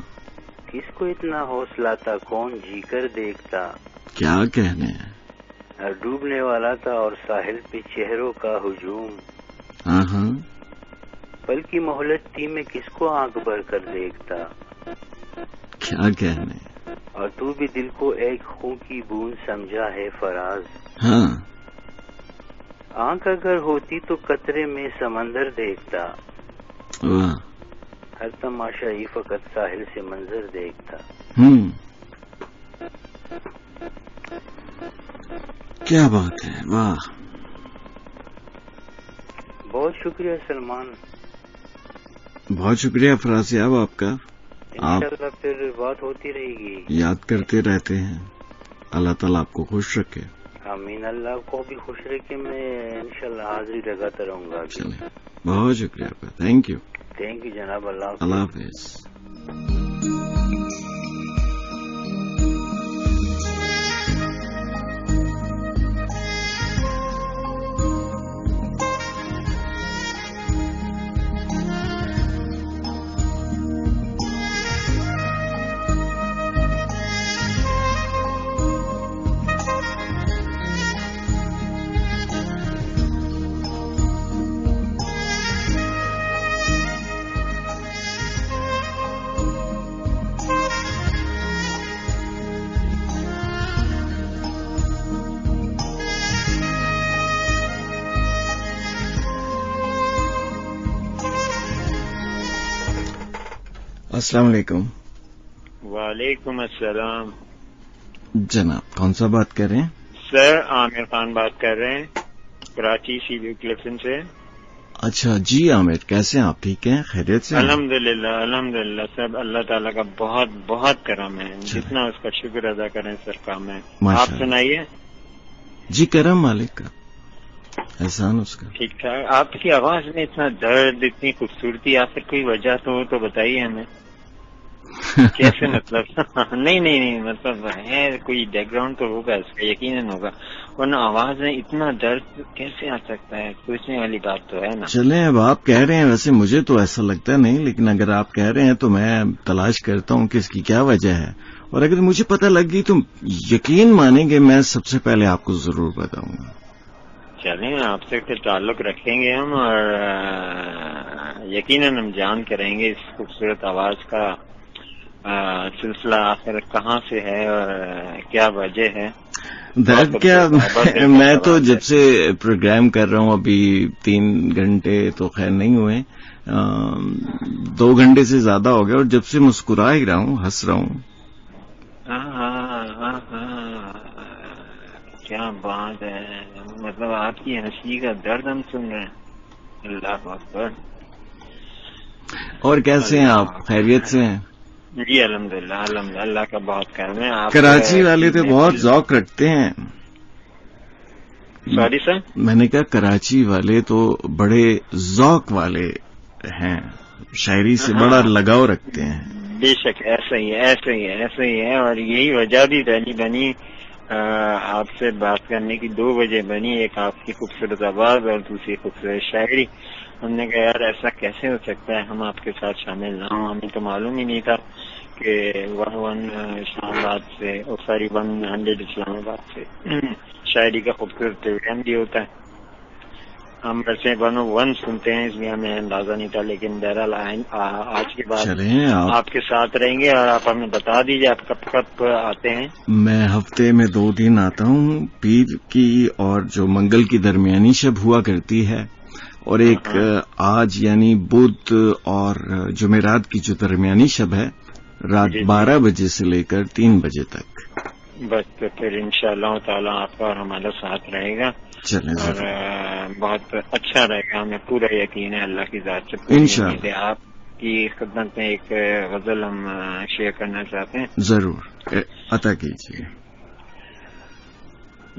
किसको इतना हौसला था, कौन जीकर देखता। क्या कहने। और डूबने वाला था और साहिल पे चेहरों का हुजूम। हाँ। पल की मोहलत थी, मैं किसको आंख भर कर देखता। क्या कहने। और तू भी दिल को एक खून की बूंद समझा है फराज। हाँ। आंख अगर होती तो कतरे में समंदर देखता। वाह। हर तमाशाई फकत साहिल से मंजर देखता। क्या बात है। वाह। बहुत शुक्रिया सलमान। बहुत शुक्रिया फराज साहब आपका। इंशाल्लाह फिर बात होती रहेगी। याद करते रहते हैं। अल्लाह ताला आपको खुश रखे। आमीन। अल्लाह को भी खुश रखे। मैं इंशाल्लाह हाजिरी लगाता रहूंगा। चलिए, बहुत शुक्रिया आपका। थैंक यू जनाब। अल्लाह हाफिज। अस्सलाम वालेकुम। वालेकुम अस्सलाम। जनाब, कौन सा बात कर रहे हैं? सर, आमिर खान बात कर रहे हैं, कराची सीवी क्लिफ्टन से। अच्छा जी आमिर, कैसे हैं आप? ठीक हैं, खैरियत से? अल्हम्दुलिल्लाह अल्हम्दुलिल्लाह। सब अल्लाह ताला का बहुत बहुत करम है, जितना उसका शुक्र अदा करें सर काम है। आप सुनाइए। जी, करम मालिक का। एहसान उसका। ठीक ठाक। आपकी आवाज में इतना दर्द, इतनी खूबसूरती, या फिर कोई वजह तो बताइए हमें। कैसे मतलब? नहीं, मतलब है कोई बैकग्राउंड तो होगा इसका, यकीनन होगा, वरना आवाज में इतना दर्द कैसे आ सकता है? सोचने वाली बात तो है ना। चलें, अब आप कह रहे हैं, वैसे मुझे तो ऐसा लगता नहीं, लेकिन अगर आप कह रहे हैं तो मैं तलाश करता हूँ कि इसकी क्या वजह है, और अगर मुझे पता लग गई तो यकीन मानेंगे मैं सबसे पहले आपको जरूर बताऊंगा। चलें, आपसे फिर ताल्लुक रखेंगे हम, और यकीनन हम जान करेंगे इस खूबसूरत आवाज का सिलसिला आखिर कहाँ से है और क्या वजह है। दर्द क्या, मैं तो जब से प्रोग्राम कर रहा हूँ, अभी 3 घंटे तो खैर नहीं हुए, 2 घंटे से ज्यादा हो गया, और जब से मुस्कुरा ही रहा हूँ, हंस रहा हूँ। क्या बात है, मतलब आपकी हंसी का दर्द हम सुन रहे हैं। अल्लाह अकबर। और कैसे हैं आप, खैरियत से हैं? जी अल्हम्दुलिल्लाह, अल्लाह का बहुत करम है। आप कराची वाले तो बहुत ज़ौक रखते हैं। Sorry sir? मैंने कहा कराची वाले तो बड़े ज़ौक वाले हैं, शायरी से बड़ा लगाव रखते हैं। बेशक ऐसा ही है, और यही वजह भी बनी आपसे बात करने की। 2 वजह बनी, एक आपकी खूबसूरत आवाज और दूसरी खूबसूरत शायरी। हमने कहा यार ऐसा कैसे हो सकता है हम आपके साथ शामिल ना हो, हमें तो मालूम ही नहीं था कि 101 इस्लामाबाद से, 100 इस्लामाबाद से शायरी का खूबसूरत प्रोग्राम भी होता है। हम वैसे 101 सुनते हैं, इसलिए हमें अंदाजा नहीं था, लेकिन बहरहाल आज के बाद आपके साथ रहेंगे और आप हमें बता दीजिए आप कब आते हैं। मैं हफ्ते में 2 दिन आता हूँ, पीर की और जो मंगल की दरमियानी शब हुआ करती है, और एक आज यानी बुध और जुमेरात की जो दरमियानी शब है, रात 12 बजे से लेकर 3 बजे तक। बस तो फिर इंशाअल्लाह ताला आपका और हमारा साथ रहेगा। चलें, और बहुत अच्छा रहेगा, हमें पूरा यकीन है अल्लाह की जात से। इंशाअल्लाह आपकी खिदमत में एक गजल हम शेयर करना चाहते हैं। जरूर, अता कीजिए।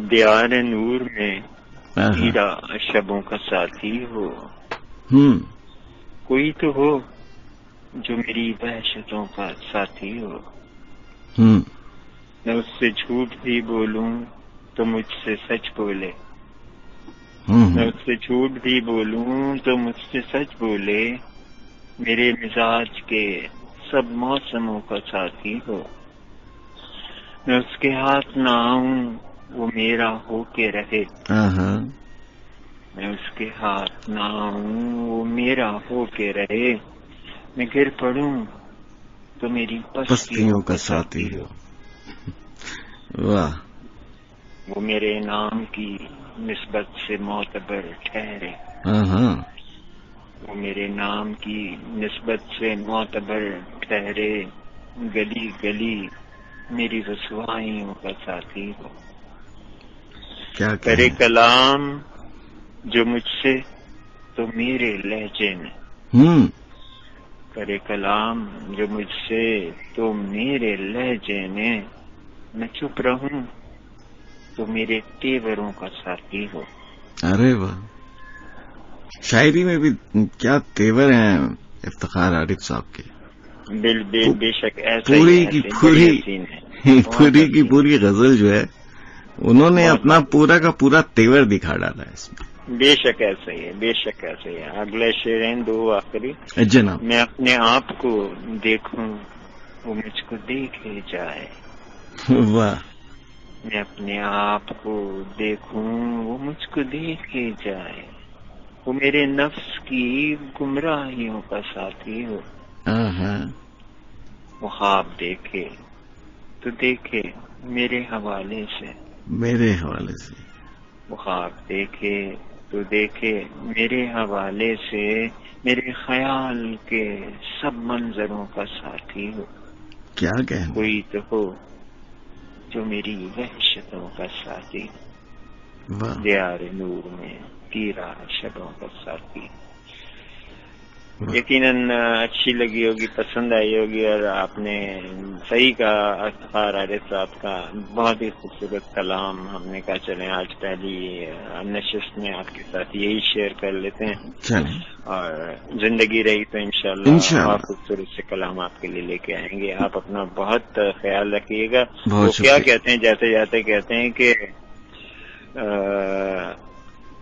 दियार नूर में हीरा शबों का साथी हो, कोई तो हो जो मेरी वहशतों का साथी हो। मैं उससे झूठ भी बोलूं तो मुझसे सच बोले, मैं उससे झूठ भी बोलूं तो मुझसे सच बोले। मेरे मिजाज के सब मौसमों का साथी हो। मैं उसके हाथ ना आऊं वो मेरा हो के रहे, मैं उसके हाथ ना आऊं वो मेरा हो के रहे। मैं गिर पड़ूं तो मेरी पस्तियों का साथी हो। वाह। वो मेरे नाम की निस्बत से मोतबर ठहरे, वो मेरे नाम की निस्बत से मोतबर ठहरे। गली गली मेरी रसवाइयों का साथी हो। क्या करे कलाम जो मुझसे तो मेरे लहजे में, करे कलाम जो मुझसे तो मेरे लहजे में। मैं चुप रहूं तो मेरे तेवरों का साथी हो। अरे वाह, शायरी में भी क्या तेवर हैं इफ्तिखार आरिफ साहब के। बेशक ऐसा पूरी की पूरी गजल जो है उन्होंने अपना पूरा का पूरा तेवर दिखा डाला है इसमें। बेशक ऐसा ही है, बेशक ऐसा ही है। अगले शेर हैं 2 आखिरी। जनाब। मैं अपने आप को देखूं वो मुझको देखे जाए, वाह। मैं अपने आप को देखूं वो मुझको देखे जाए। वो मेरे नफ्स की गुमराहियों का साथी हो। वो ख्वाब देखे तो देखे मेरे हवाले से, मेरे हवाले से। वो ख्वाब देखे तो देखे मेरे हवाले से। मेरे ख्याल के सब मंजरों का साथी हो। क्या कहना। कोई तो हो जो मेरी वहशतों का साथी, दियार नूर में तीरा शबों का साथी। यकीनन अच्छी लगी होगी, पसंद आई होगी। और आपने सही कहा, अफ्तार आरिफ साहब का बहुत ही खूबसूरत कलाम। हमने कहा चलें आज पहली नशिस्त में आपके साथ यही शेयर कर लेते हैं। चलें, और जिंदगी रही तो इंशाल्लाह और खूबसूरत से कलाम आपके लिए लेके आएंगे। आप अपना बहुत ख्याल रखिएगा। वो क्या कहते हैं, जाते जाते कहते हैं कि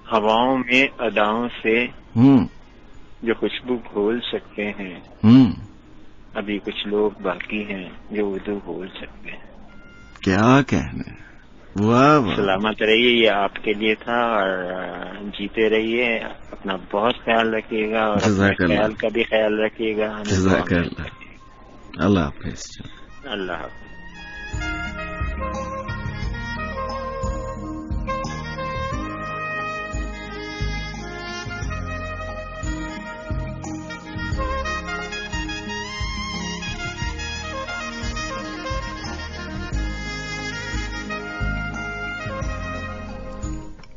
हवाओं में अदाओं से जो खुशबू घोल सकते हैं, अभी कुछ लोग बाकी हैं जो उर्दू बोल सकते हैं। क्या कहने। वाह वाह। सलामत रहिए, ये आपके लिए था। और जीते रहिए, अपना बहुत ख्याल रखिएगा और अपने ख्याल का भी ख्याल रखिएगा। अल्लाह हाफिज। अल्लाह हाफिज।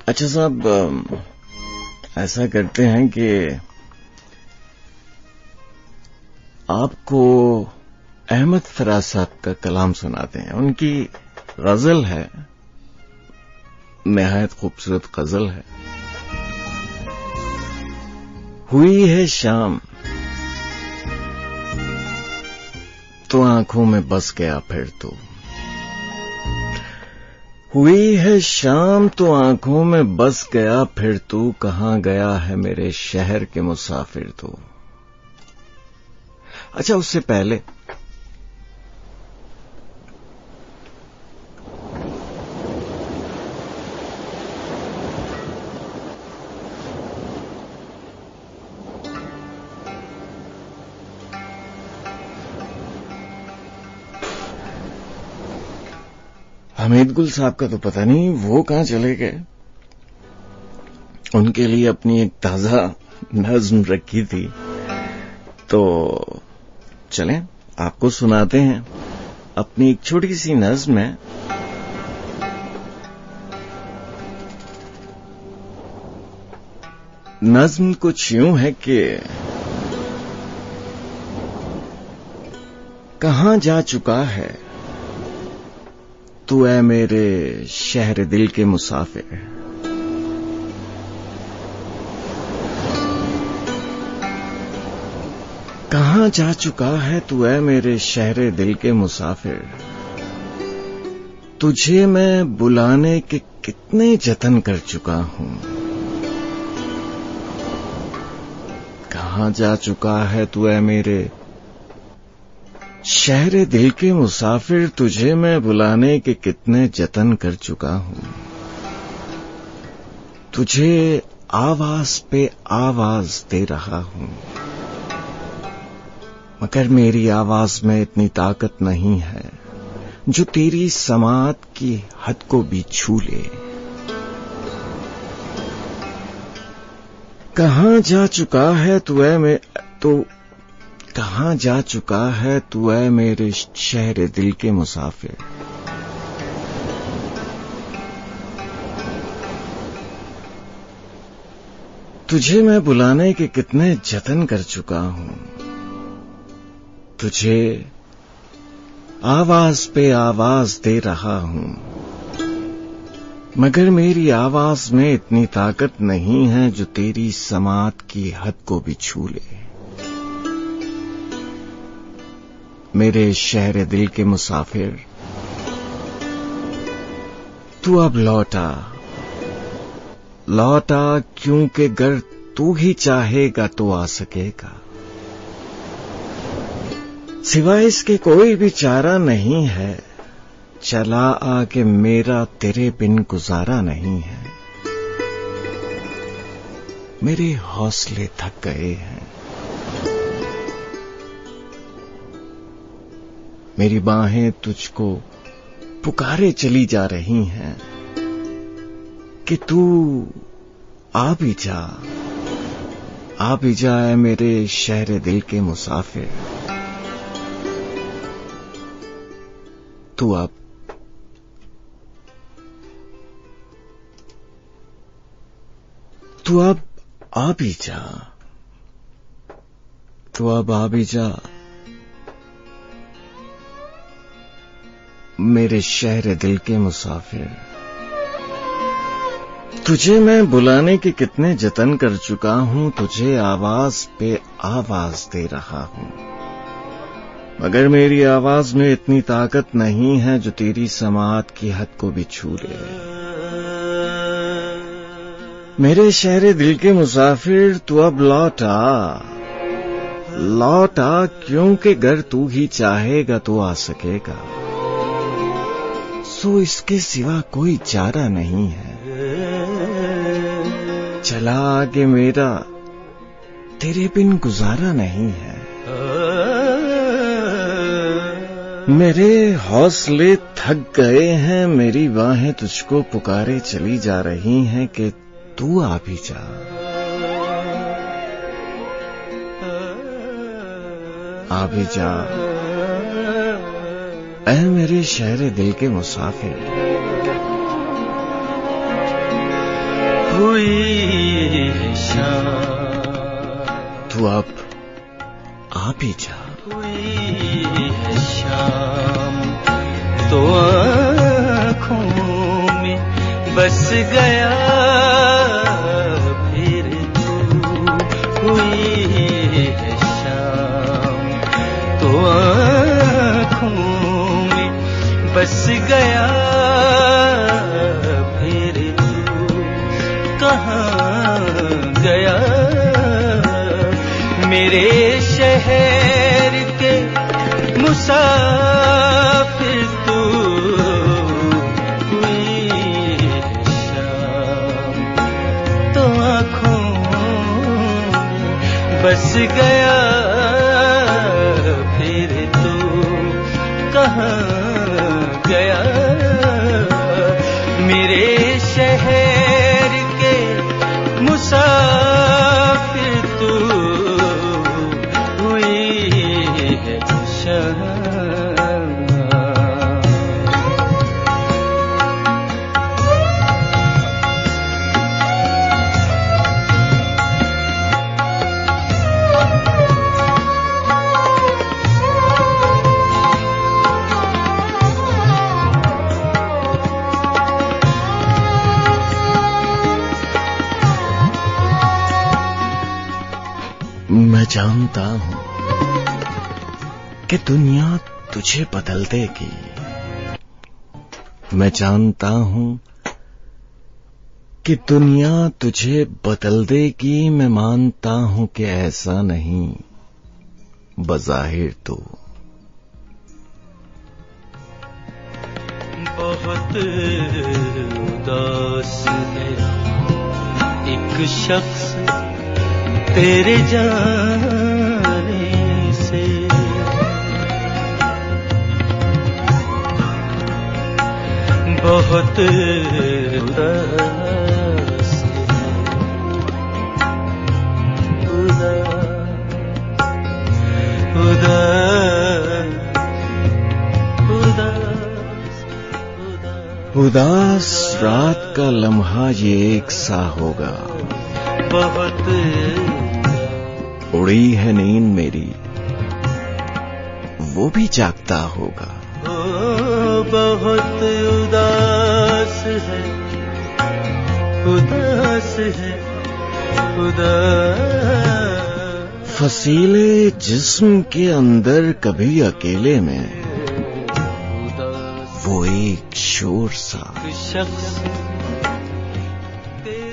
अच्छा साहब, ऐसा करते हैं कि आपको अहमद फराज साहब का कलाम सुनाते हैं। उनकी गजल है, निहायत खूबसूरत गजल है। हुई है शाम तो आंखों में बस गया फिर तू। हुई है शाम तो आंखों में बस गया फिर तू। कहां गया है मेरे शहर के मुसाफिर तू। अच्छा, उससे पहले हमीद गुल साहब का तो पता नहीं वो कहां चले गए। उनके लिए अपनी एक ताजा नज्म रखी थी, तो चलें आपको सुनाते हैं अपनी एक छोटी सी नज्म है। नज्म कुछ यूं है कि कहां जा चुका है तू ऐ मेरे शहर दिल के मुसाफिर। कहां जा चुका है तू ऐ मेरे शहर दिल के मुसाफिर। तुझे मैं बुलाने के कितने जतन कर चुका हूं। कहां जा चुका है तू ऐ मेरे शहर दिल के मुसाफिर। तुझे मैं बुलाने के कितने जतन कर चुका हूं। तुझे आवाज पे आवाज दे रहा हूं, मगर मेरी आवाज में इतनी ताकत नहीं है जो तेरी समात की हद को भी छू ले। कहां जा चुका है तू ऐ कहां जा चुका है तू ऐ मेरे शहर दिल के मुसाफिर। तुझे मैं बुलाने के कितने जतन कर चुका हूं। तुझे आवाज पे आवाज दे रहा हूं, मगर मेरी आवाज में इतनी ताकत नहीं है जो तेरी समात की हद को भी छू ले। मेरे शहर दिल के मुसाफिर, तू अब लौटा लौटा, क्योंकि गर तू ही चाहेगा तो आ सकेगा। सिवाय इसके कोई भी चारा नहीं है। चला आके मेरा तेरे बिन गुजारा नहीं है। मेरे हौसले थक गए हैं। मेरी बाहें तुझको पुकारे चली जा रही हैं कि तू आ भी जा ऐ मेरे शहर दिल के मुसाफिर। तू अब आ भी जा। तो अब आ भी जा मेरे शहर दिल के मुसाफिर। तुझे मैं बुलाने के कितने जतन कर चुका हूं, तुझे आवाज पे आवाज दे रहा हूं, मगर मेरी आवाज में इतनी ताकत नहीं है जो तेरी समाअत की हद को भी छू ले। मेरे शहर दिल के मुसाफिर तू अब लौट आ, क्योंकि अगर तू ही चाहेगा तो आ सकेगा, सो इसके सिवा कोई चारा नहीं है। चला आगे मेरा तेरे बिन गुजारा नहीं है। मेरे हौसले थक गए हैं, मेरी बाहें तुझको पुकारे चली जा रही हैं कि तू आ भी जा। आ भी जा ऐ मेरे शहर दिल के मुसाफिर। हुई शाम तू अब आ भी जा। हुई है शाम तो आँखों में बस गया फिर तू। हुई है शाम तो आँखों में बस गया फिर तू। कहाँ गया मेरे शहर के मुसाफिर तू। हुई शाम तो आँखों में बस गया फिर तू। कहाँ गया मेरे शहर के मुसाफिर तू। मैं जानता हूं कि दुनिया तुझे बदल देगी। मैं जानता हूं कि दुनिया तुझे बदल देगी। मैं मानता हूं कि ऐसा नहीं बज़ाहिर तो। बहुत उदास है एक शख्स तेरे जाने से। बहुत उदास उदास रात का लम्हा ये एक सा होगा। बहुत उड़ी है नींद मेरी वो भी जागता होगा। बहुत उदास है उदास है उदास। फसीले जिस्म के अंदर कभी अकेले में वो एक शोर सा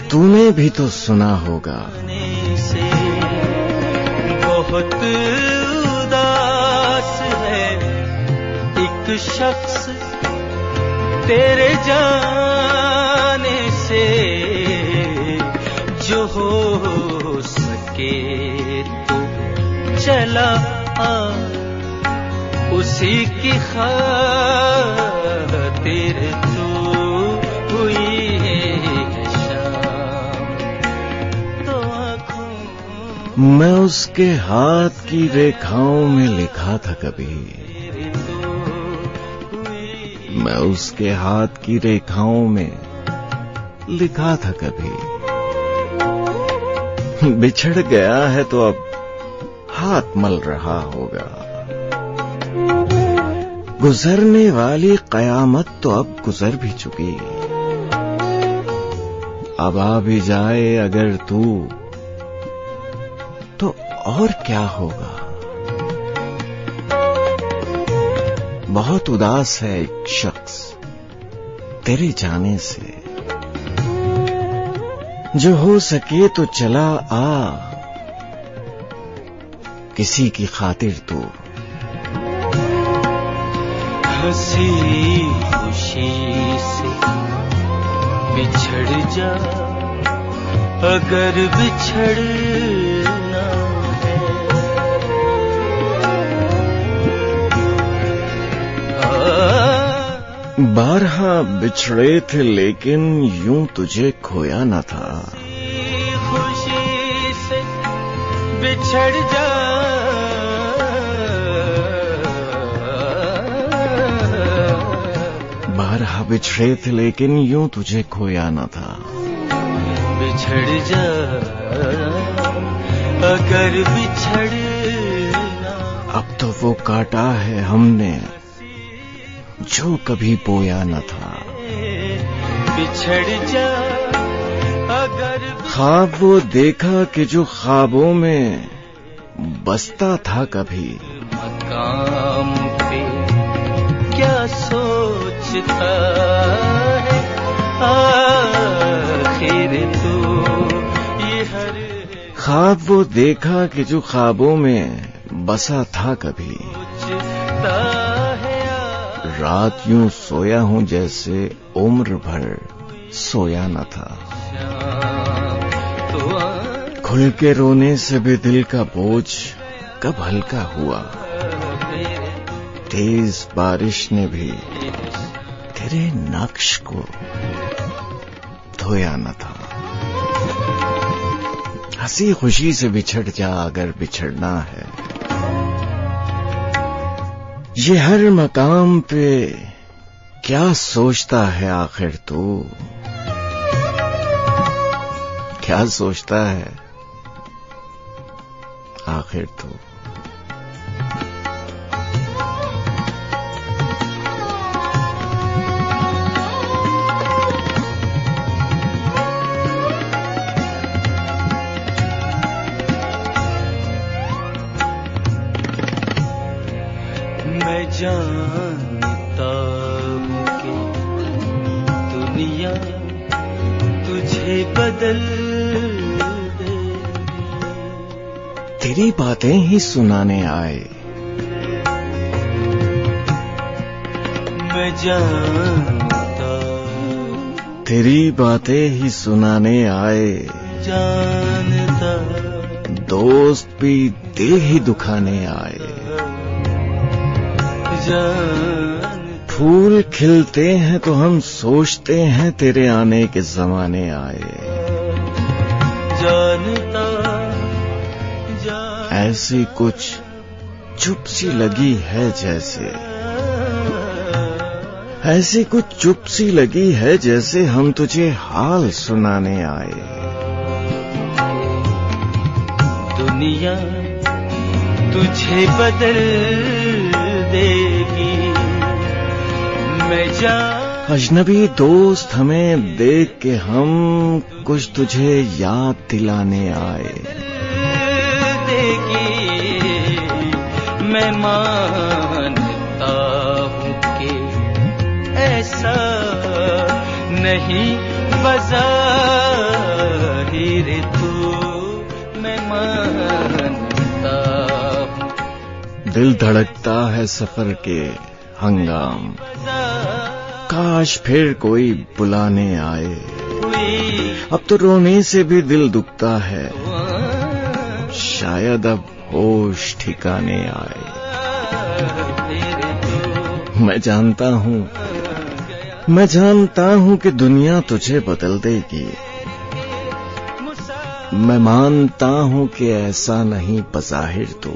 तूने भी तो सुना होगा। बहुत उदास है एक शख्स तेरे जाने से। जो हो सके तो चला आ उसी की खातिर तू। हुई है शाम तो आँखों मैं उसके हाथ की रेखाओं में लिखा था कभी। मैं उसके हाथ की रेखाओं में लिखा था कभी। बिछड़ गया है तो अब हाथ मल रहा होगा। गुजरने वाली कयामत तो अब गुजर भी चुकी, अब आ भी जाए अगर तू तो और क्या होगा। बहुत उदास है एक शख्स तेरे जाने से, जो हो सके तो चला आ किसी की खातिर तू। हंसी खुशी से बिछड़ जा अगर बिछड़ना है। बारहा बिछड़े थे लेकिन यूं तुझे खोया न था। खुशी से बिछड़ जा बारहा बिछड़े थे लेकिन यूं तुझे खोया न था। बिछड़ जा अगर बिछड़ना। अब तो वो काटा है हमने जो कभी बोया न था। बिछड़ जा अगर ख्वाब वो देखा कि जो ख्वाबों में बसता था कभी। मकाम पे क्या सोचता है आखिर तो ये हर। ख्वाब वो देखा कि जो ख्वाबों में बसा था कभी। रात यूं सोया हूं जैसे उम्र भर सोया न था। खुल के रोने से भी दिल का बोझ कब हल्का हुआ। तेज बारिश ने भी तेरे नक्श को धोया न था। हंसी खुशी से बिछड़ जा अगर बिछड़ना है। ये हर मकाम पे क्या सोचता है आखिर तू। क्या सोचता है आखिर तू। मैं जानता हूँ कि दुनिया तुझे बदल दे। तेरी बातें ही सुनाने आए। मैं जानता तेरी बातें ही सुनाने आए। जानता दोस्त भी दिल ही दुखाने आए। फूल खिलते हैं तो हम सोचते हैं तेरे आने के जमाने आए। जानता ऐसी कुछ चुप सी लगी है जैसे। ऐसी कुछ चुप सी लगी है जैसे हम तुझे हाल सुनाने आए। दुनिया तुझे बदल देगी। मैं अजनबी दोस्त हमें देख के हम कुछ तुझे याद दिलाने आए। देगी मैं मानता हूँ कि ऐसा नहीं बज़ाहिर तू। मैं मानता हूँ दिल धड़कता है सफर के हंगाम। काश फिर कोई बुलाने आए। अब तो रोने से भी दिल दुखता है। शायद अब होश ठिकाने आए। मैं जानता हूँ कि दुनिया तुझे बदल देगी। मैं मानता हूँ कि ऐसा नहीं बज़ाहिर तू।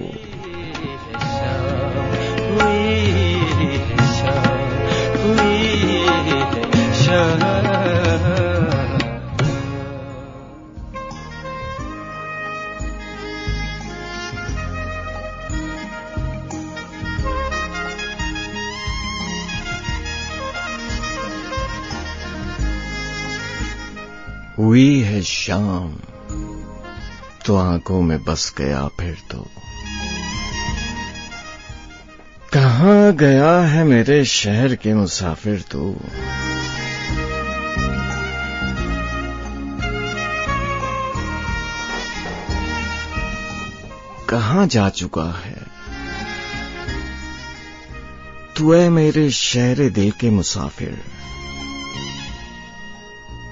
हुई है शाम तो आंखों में बस गया फिर तो। कहाँ गया है मेरे शहर के मुसाफिर तू। कहाँ जा चुका है तू है मेरे शहर दिल के मुसाफिर।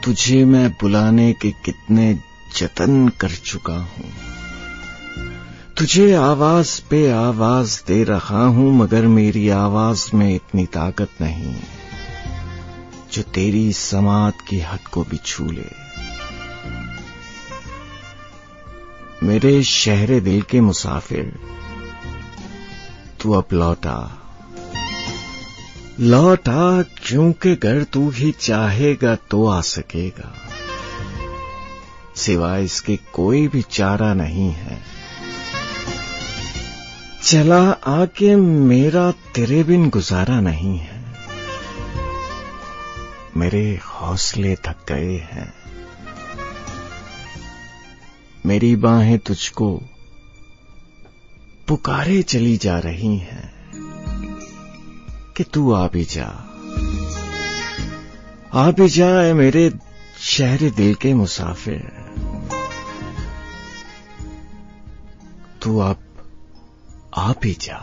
तुझे मैं बुलाने के कितने जतन कर चुका हूं। तुझे आवाज पे आवाज दे रहा हूं मगर मेरी आवाज में इतनी ताकत नहीं जो तेरी समात की हद को भी छू ले। मेरे शहर दिल के मुसाफिर तू अब लौटा लौटा क्योंकि घर तू ही चाहेगा तो आ सकेगा। सिवाय इसके कोई भी चारा नहीं है। चला आके मेरा तेरे बिन गुजारा नहीं है। मेरे हौसले थक गए हैं। मेरी बाहें तुझको पुकारे चली जा रही हैं कि तू आ भी जा ए मेरे शहर दिल के मुसाफिर। तू अब आ भी जा।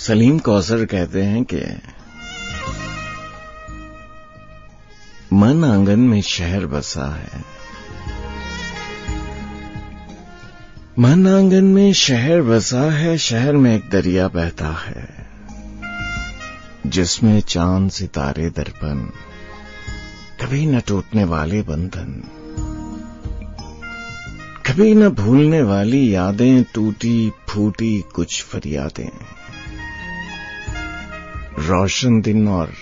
सलीम कौसर कहते हैं कि मन आंगन में शहर बसा है। मन आंगन में शहर बसा है। शहर में एक दरिया बहता है जिसमें चांद सितारे दर्पण कभी न टूटने वाले बंधन, कभी न भूलने वाली यादें, टूटी फूटी कुछ फरियादें, रोशन दिन और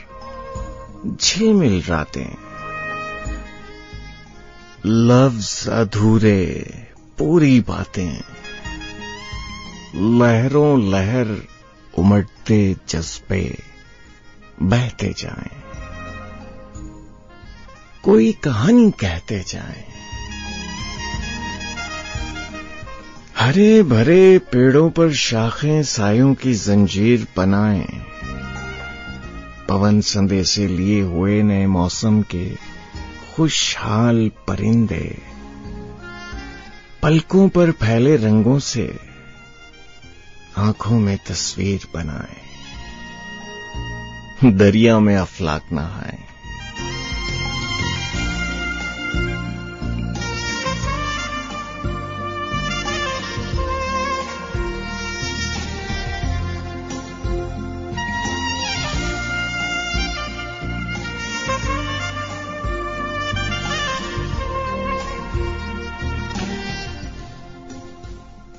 झिलमिल रातें, लफ्ज अधूरे पूरी बातें, लहरों लहर उमड़ते जज्बे बहते जाएं, कोई कहानी कहते जाएं। हरे भरे पेड़ों पर शाखें सायों की जंजीर बनाएं, पवन संदेशे लिए हुए नए मौसम के खुशहाल परिंदे पलकों पर फैले रंगों से आंखों में तस्वीर बनाएं, दरिया में अफलाक नहाएं।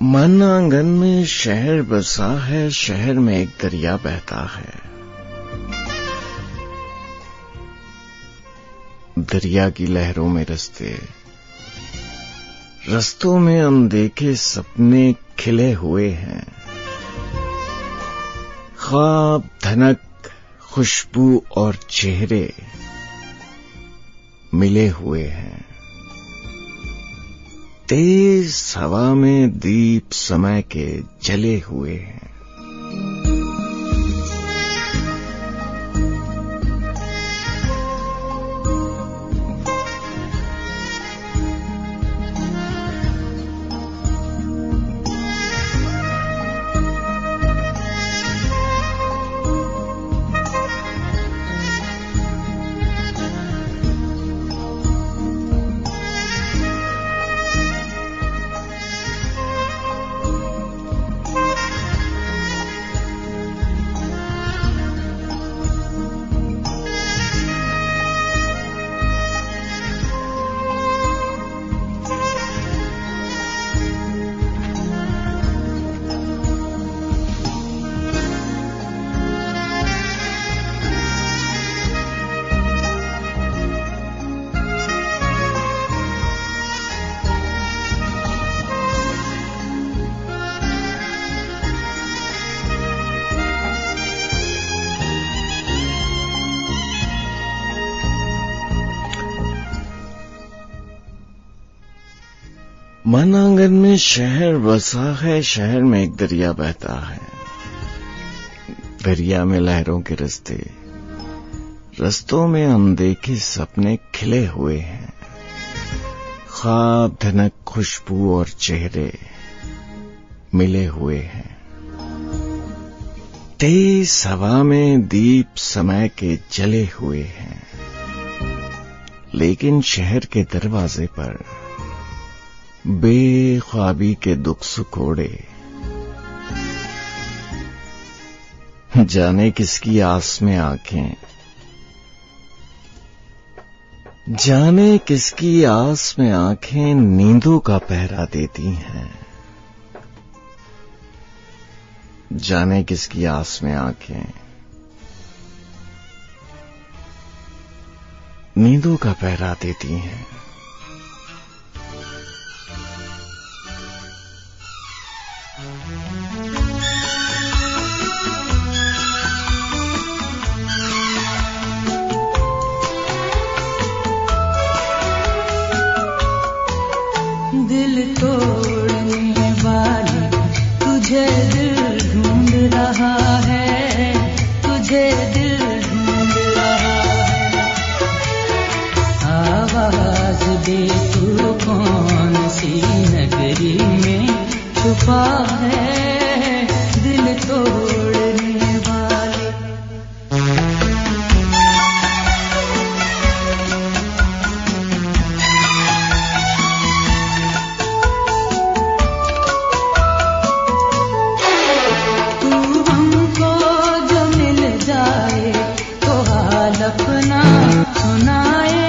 मन आंगन में शहर बसा है, शहर में एक दरिया बहता है। दरिया की लहरों में रस्ते, रस्तों में अनदेखे सपने खिले हुए हैं। ख्वाब, धनक, खुशबू और चेहरे मिले हुए हैं। तेज हवा में दीप समय के जले हुए हैं। मन आंगन में शहर बसा है, शहर में एक दरिया बहता है। दरिया में लहरों के रस्ते, रस्तों में अनदेखे सपने खिले हुए हैं। ख्वाब, धनक, खुशबू और चेहरे मिले हुए हैं। तेज हवा में दीप समय के जले हुए हैं। लेकिन शहर के दरवाजे पर बेख्वाबी के दुख सुखोड़े, जाने किसकी आस में आंखें, जाने किसकी आस में आंखें नींदों का पहरा देती हैं। जाने किसकी आस में आंखें नींदों का पहरा देती हैं। दिल तोड़ने वाले तुझे दिल ढूंढ रहा है, तुझे दिल ढूंढ रहा है। आवाज दे तू कौन सी नगरी में छुपा है, दिल तोड़ने वाले। अपना सुनाए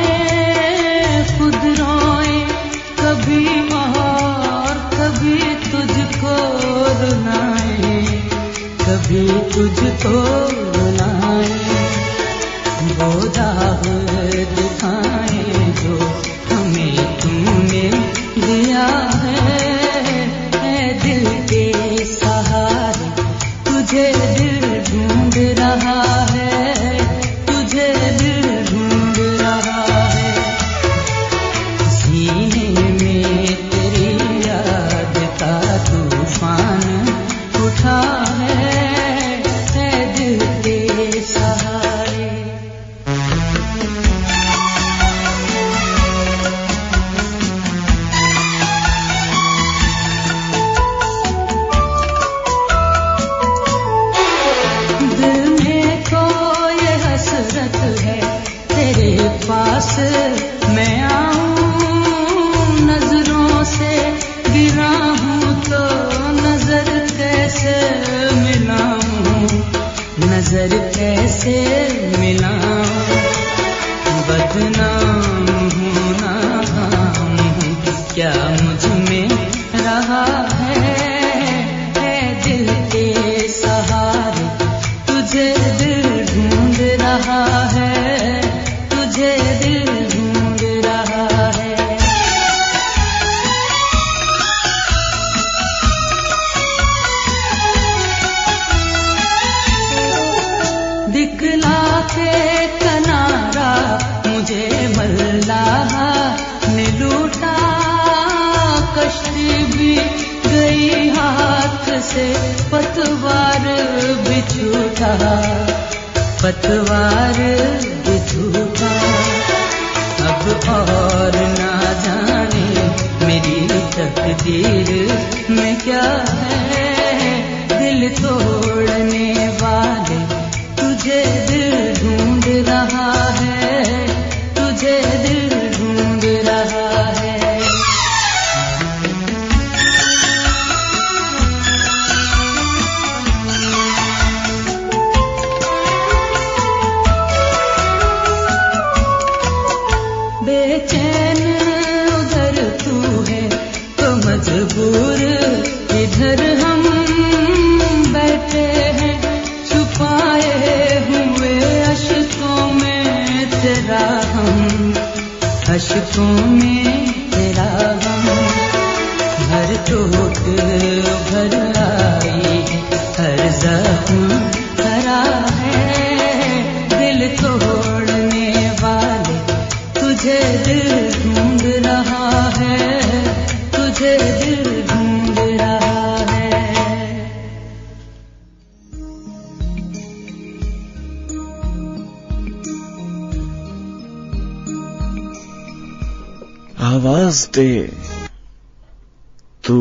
खुद रोए कभी और कभी तुझको रुलाए, कभी तुझको रुलाए। वो दाग दिखाए जो हमें तूने दिया है दिल के सहारे, तुझे दिल ढूंढ रहा है, तुझे दिल ढूंढ रहा है। सीने में तेरी याद का तूफान उठा है दिल के सहारे। दिल में कोई हसरत है तेरे पास मैं आऊं, नजरों से गिरा हूं तो नजर कैसे मिलाऊं, नजर कैसे मिलाऊं। बदनाम हूं नाकाम हूं, क्या मुझ में रहा है से पतवार बिछूटा, पतवार बिछूटा। अब और ना जाने मेरी तकदीर में क्या है। दिल तोड़ने वाले तुझे दिल ढूंढ रहा है, तुझे दिल ढूंढ रहा है। बेचैन उधर तू है तो मजबूर इधर हम बैठे हैं। छुपाए हुए अश्कों में तेरा हम, अश्कों में तेरा हम। हर चोट भर आई है, हर जख्म भरा है। दिल तोड़ने वाले तुझे दिल ढूंढ रहा है, तुझे दिल ढूंढ रहा है। आवाज दे तू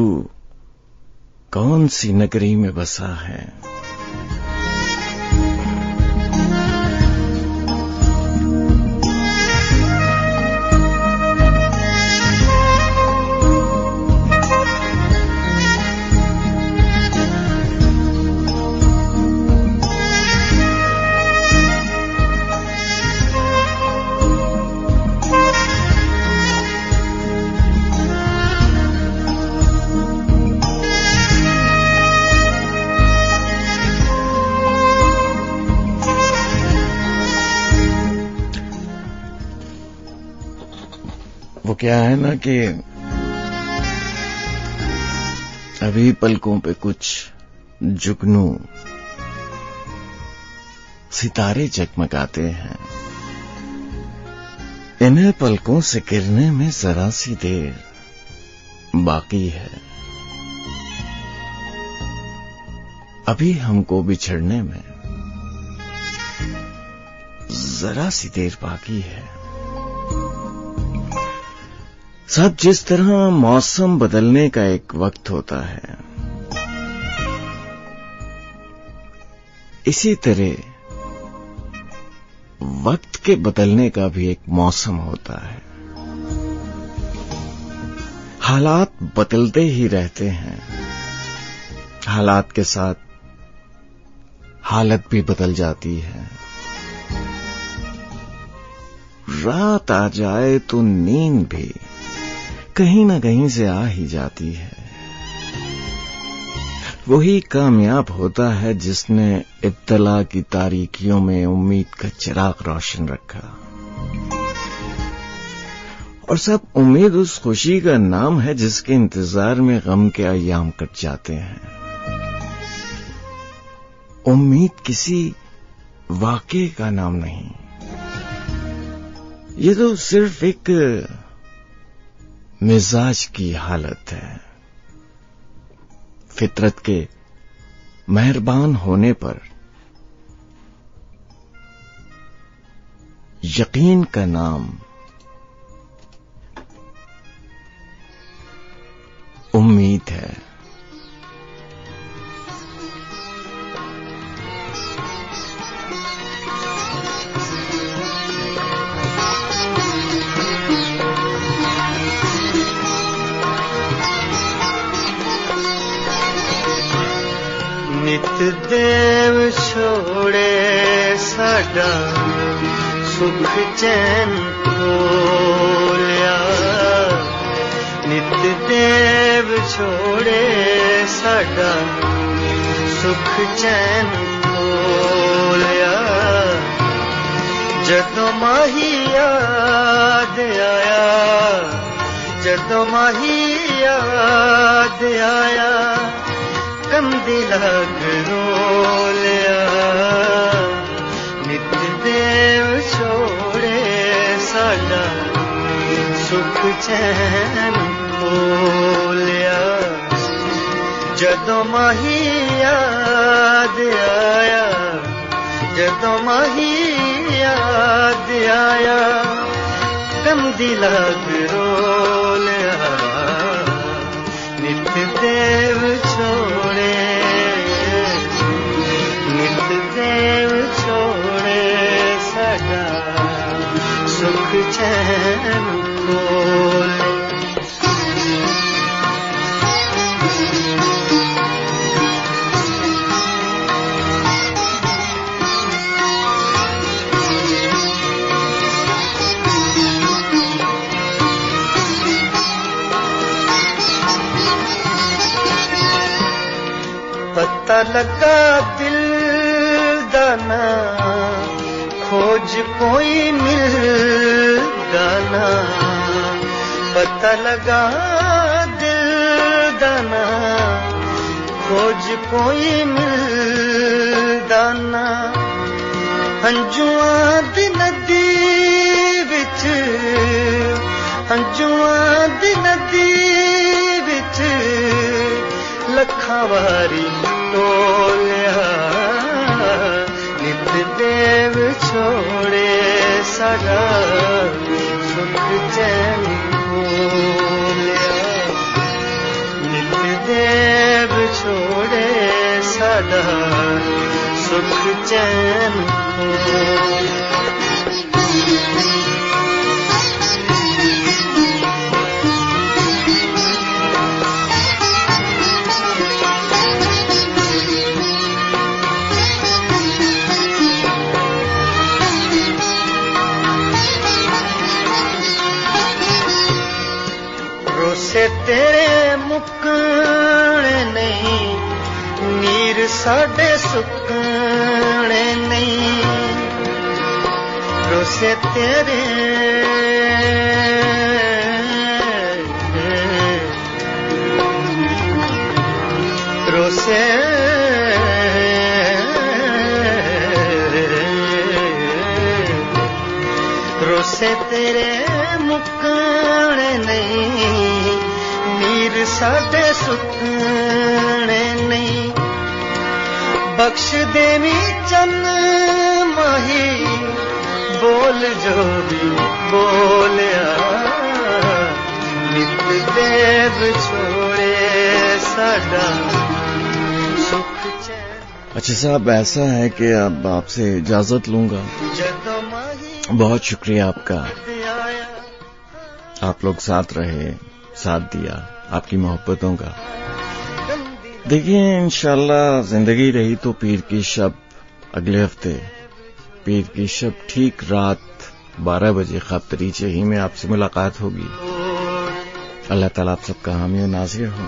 कौन सी नगरी में बसा है। वो क्या है ना कि अभी पलकों पे कुछ जुगनू सितारे जगमगाते हैं। इन्हें पलकों से गिरने में जरा सी देर बाकी है। अभी हमको बिछड़ने में जरा सी देर बाकी है। सब जिस तरह मौसम बदलने का एक वक्त होता है, इसी तरह वक्त के बदलने का भी एक मौसम होता है। हालात बदलते ही रहते हैं, हालात के साथ हालत भी बदल जाती है। रात आ जाए तो नींद भी कहीं ना कहीं से आ ही जाती है। वही कामयाब होता है जिसने इब्तला की तारीकियों में उम्मीद का चिराग रोशन रखा। और सब उम्मीद उस खुशी का नाम है जिसके इंतजार में गम के अय्याम कट जाते हैं। उम्मीद किसी वाक़े का नाम नहीं, ये तो सिर्फ एक मिजाज की हालत है। फितरत के मेहरबान होने पर यकीन का नाम उम्मीद है। नित देव छोड़े साडा सुख चैन खोलिया। नित देव छोड़े साडा सुख चैन खोलिया। जदों माही याद आया, जदों माही याद आया, कंदी लग रोलिया। नित देव छोड़े साडा सुख चैन खोलिया। जदों माही याद आया, जदों माही याद आया, कंदी लाग रोलिया, नित देव छोड़े, नित देव छोड़े, साडा सुख चैन खोले। पता लगा दिल दाना, खोज कोई मिलदा ना, पता लगा दिल दाना, खोज कोई मिलदा ना, हंजुआं दी नदी विच, हंजुआं दी नदी विच लखां वारी टोलिया, नित देव छोड़े, साडा सुख चैन खोलिया, नित देव छोड़े, साडा सुख चैन खोलिया। रोसे तेरे मुकने नहीं, नीर साडे सुकने नहीं, रोसे तेरे रोसे रोसे तेरे मुकने नहीं, नीर साडे सुकने नहीं, बख्श देवी चन माही, बोल जो भी बोलिया, नित देव छोड़े, साडा सुख चैन। अच्छा साहब, ऐसा है कि अब आपसे इजाजत लूंगा। बहुत शुक्रिया आपका, आप लोग साथ रहे, साथ दिया, आपकी मोहब्बतों का। देखिए इंशाल्लाह जिंदगी रही तो पीर की शब अगले हफ्ते, पीर की शब ठीक रात 12 बजे ख्वाब दरीचे ही में आपसे मुलाकात होगी। अल्लाह ताला आप सबका हामी और नाज़िर हो।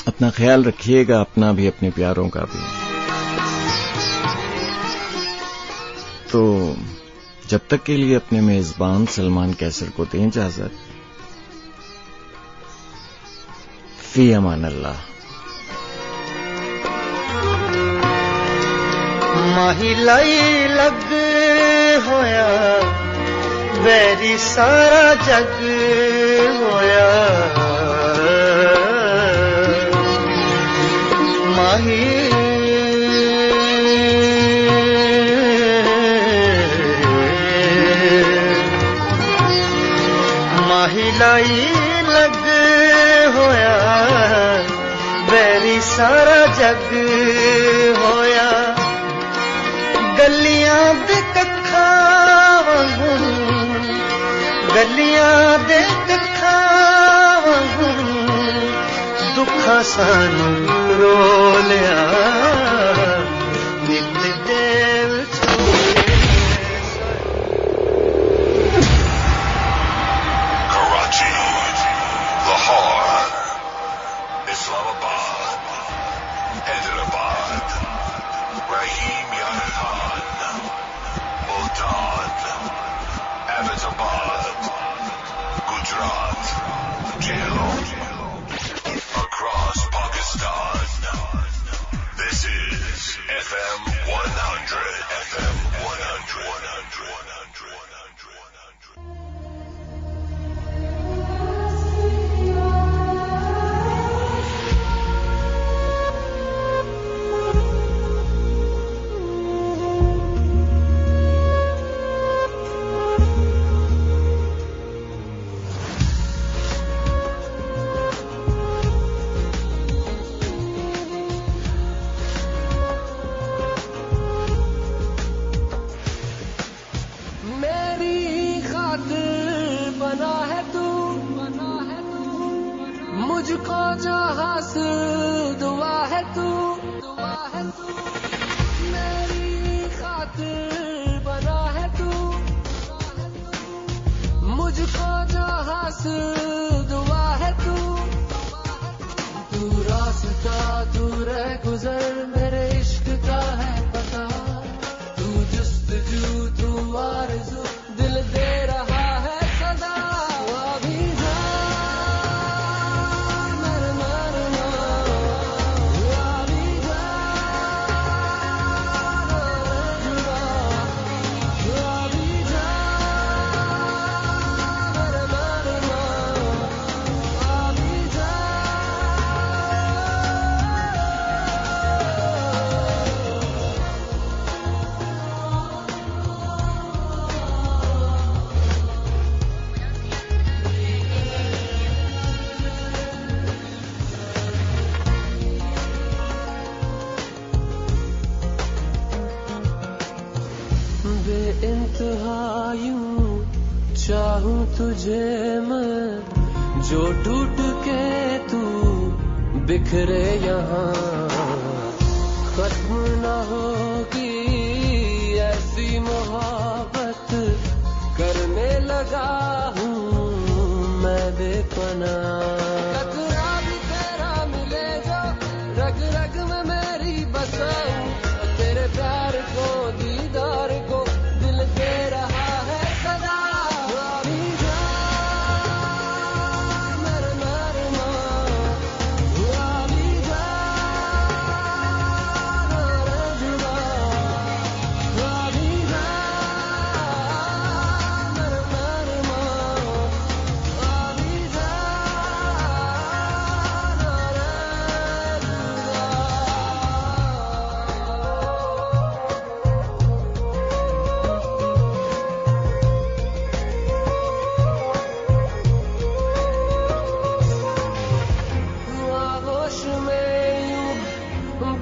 अपना ख्याल रखिएगा, अपना भी, अपने प्यारों का भी। तो जब तक के लिए अपने मेजबान सलमान कैसर को दें इजाजत। फी अमान अल्लाह। माही लाई लग होया, वैरी सारा जग होया, माही माही लाई लग होया, वैरी सारा जग होया, गलियां दे कखां वांगू, गलियां दे कखां वांगू, दुखा सानू रोलिया, नित देव छोड़े। Karachi, Lahore, Islamabad, Hyderabad, Rahim Yar Khan, Multan, Ahmedabad, Gujarat, Jhelum, across Pakistan. This is FM 100. FM 100. यूं चाहूं तुझे मैं, जो टूट के तू बिखरे यहाँ, खत्म न होगी ऐसी मोहब्बत, करने लगा हूँ मैं बेपनाह। कतरा भी तेरा मिले जो रग रग में मेरी बसाऊं, तेरे प्यार को दीदार को दिल दे रहा है सदा।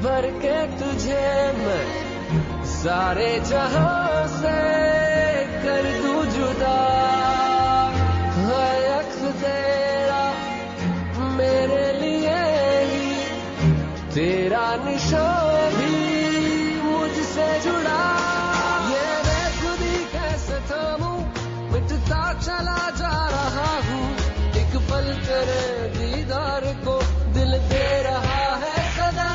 भर के तुझे मैं सारे जहां से कर दूं जुदा, है अक्स तेरा मेरे लिए ही, तेरा निशान भी मुझसे जुड़ा। ये मैं खुद ही कैसे थामूं, मिटता चला जा रहा हूँ, एक पल तेरे दीदार को दिल दे रहा है सदा।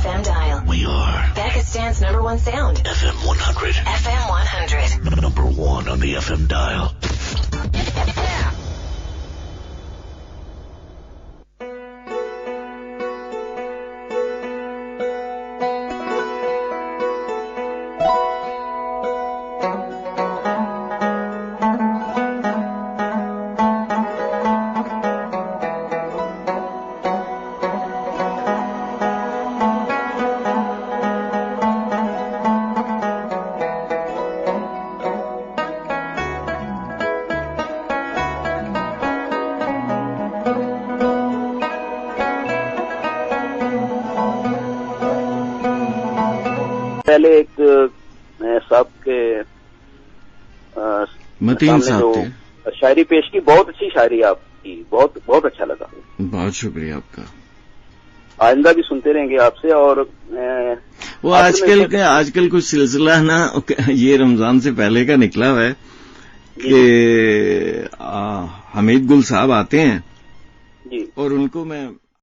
FM dial. We are Pakistan's #1 sound. FM 100. FM 100. #1 on the FM dial. पहले एक साहब के मतीन साहब थे, शायरी पेश की, बहुत अच्छी शायरी आपकी, बहुत बहुत अच्छा लगा। बहुत शुक्रिया आपका। आइंदा भी सुनते रहेंगे आपसे। और वो आजकल कुछ सिलसिला ना ये रमजान से पहले का निकला हुआ है कि हमीद गुल साहब आते हैं जी, और उनको मैं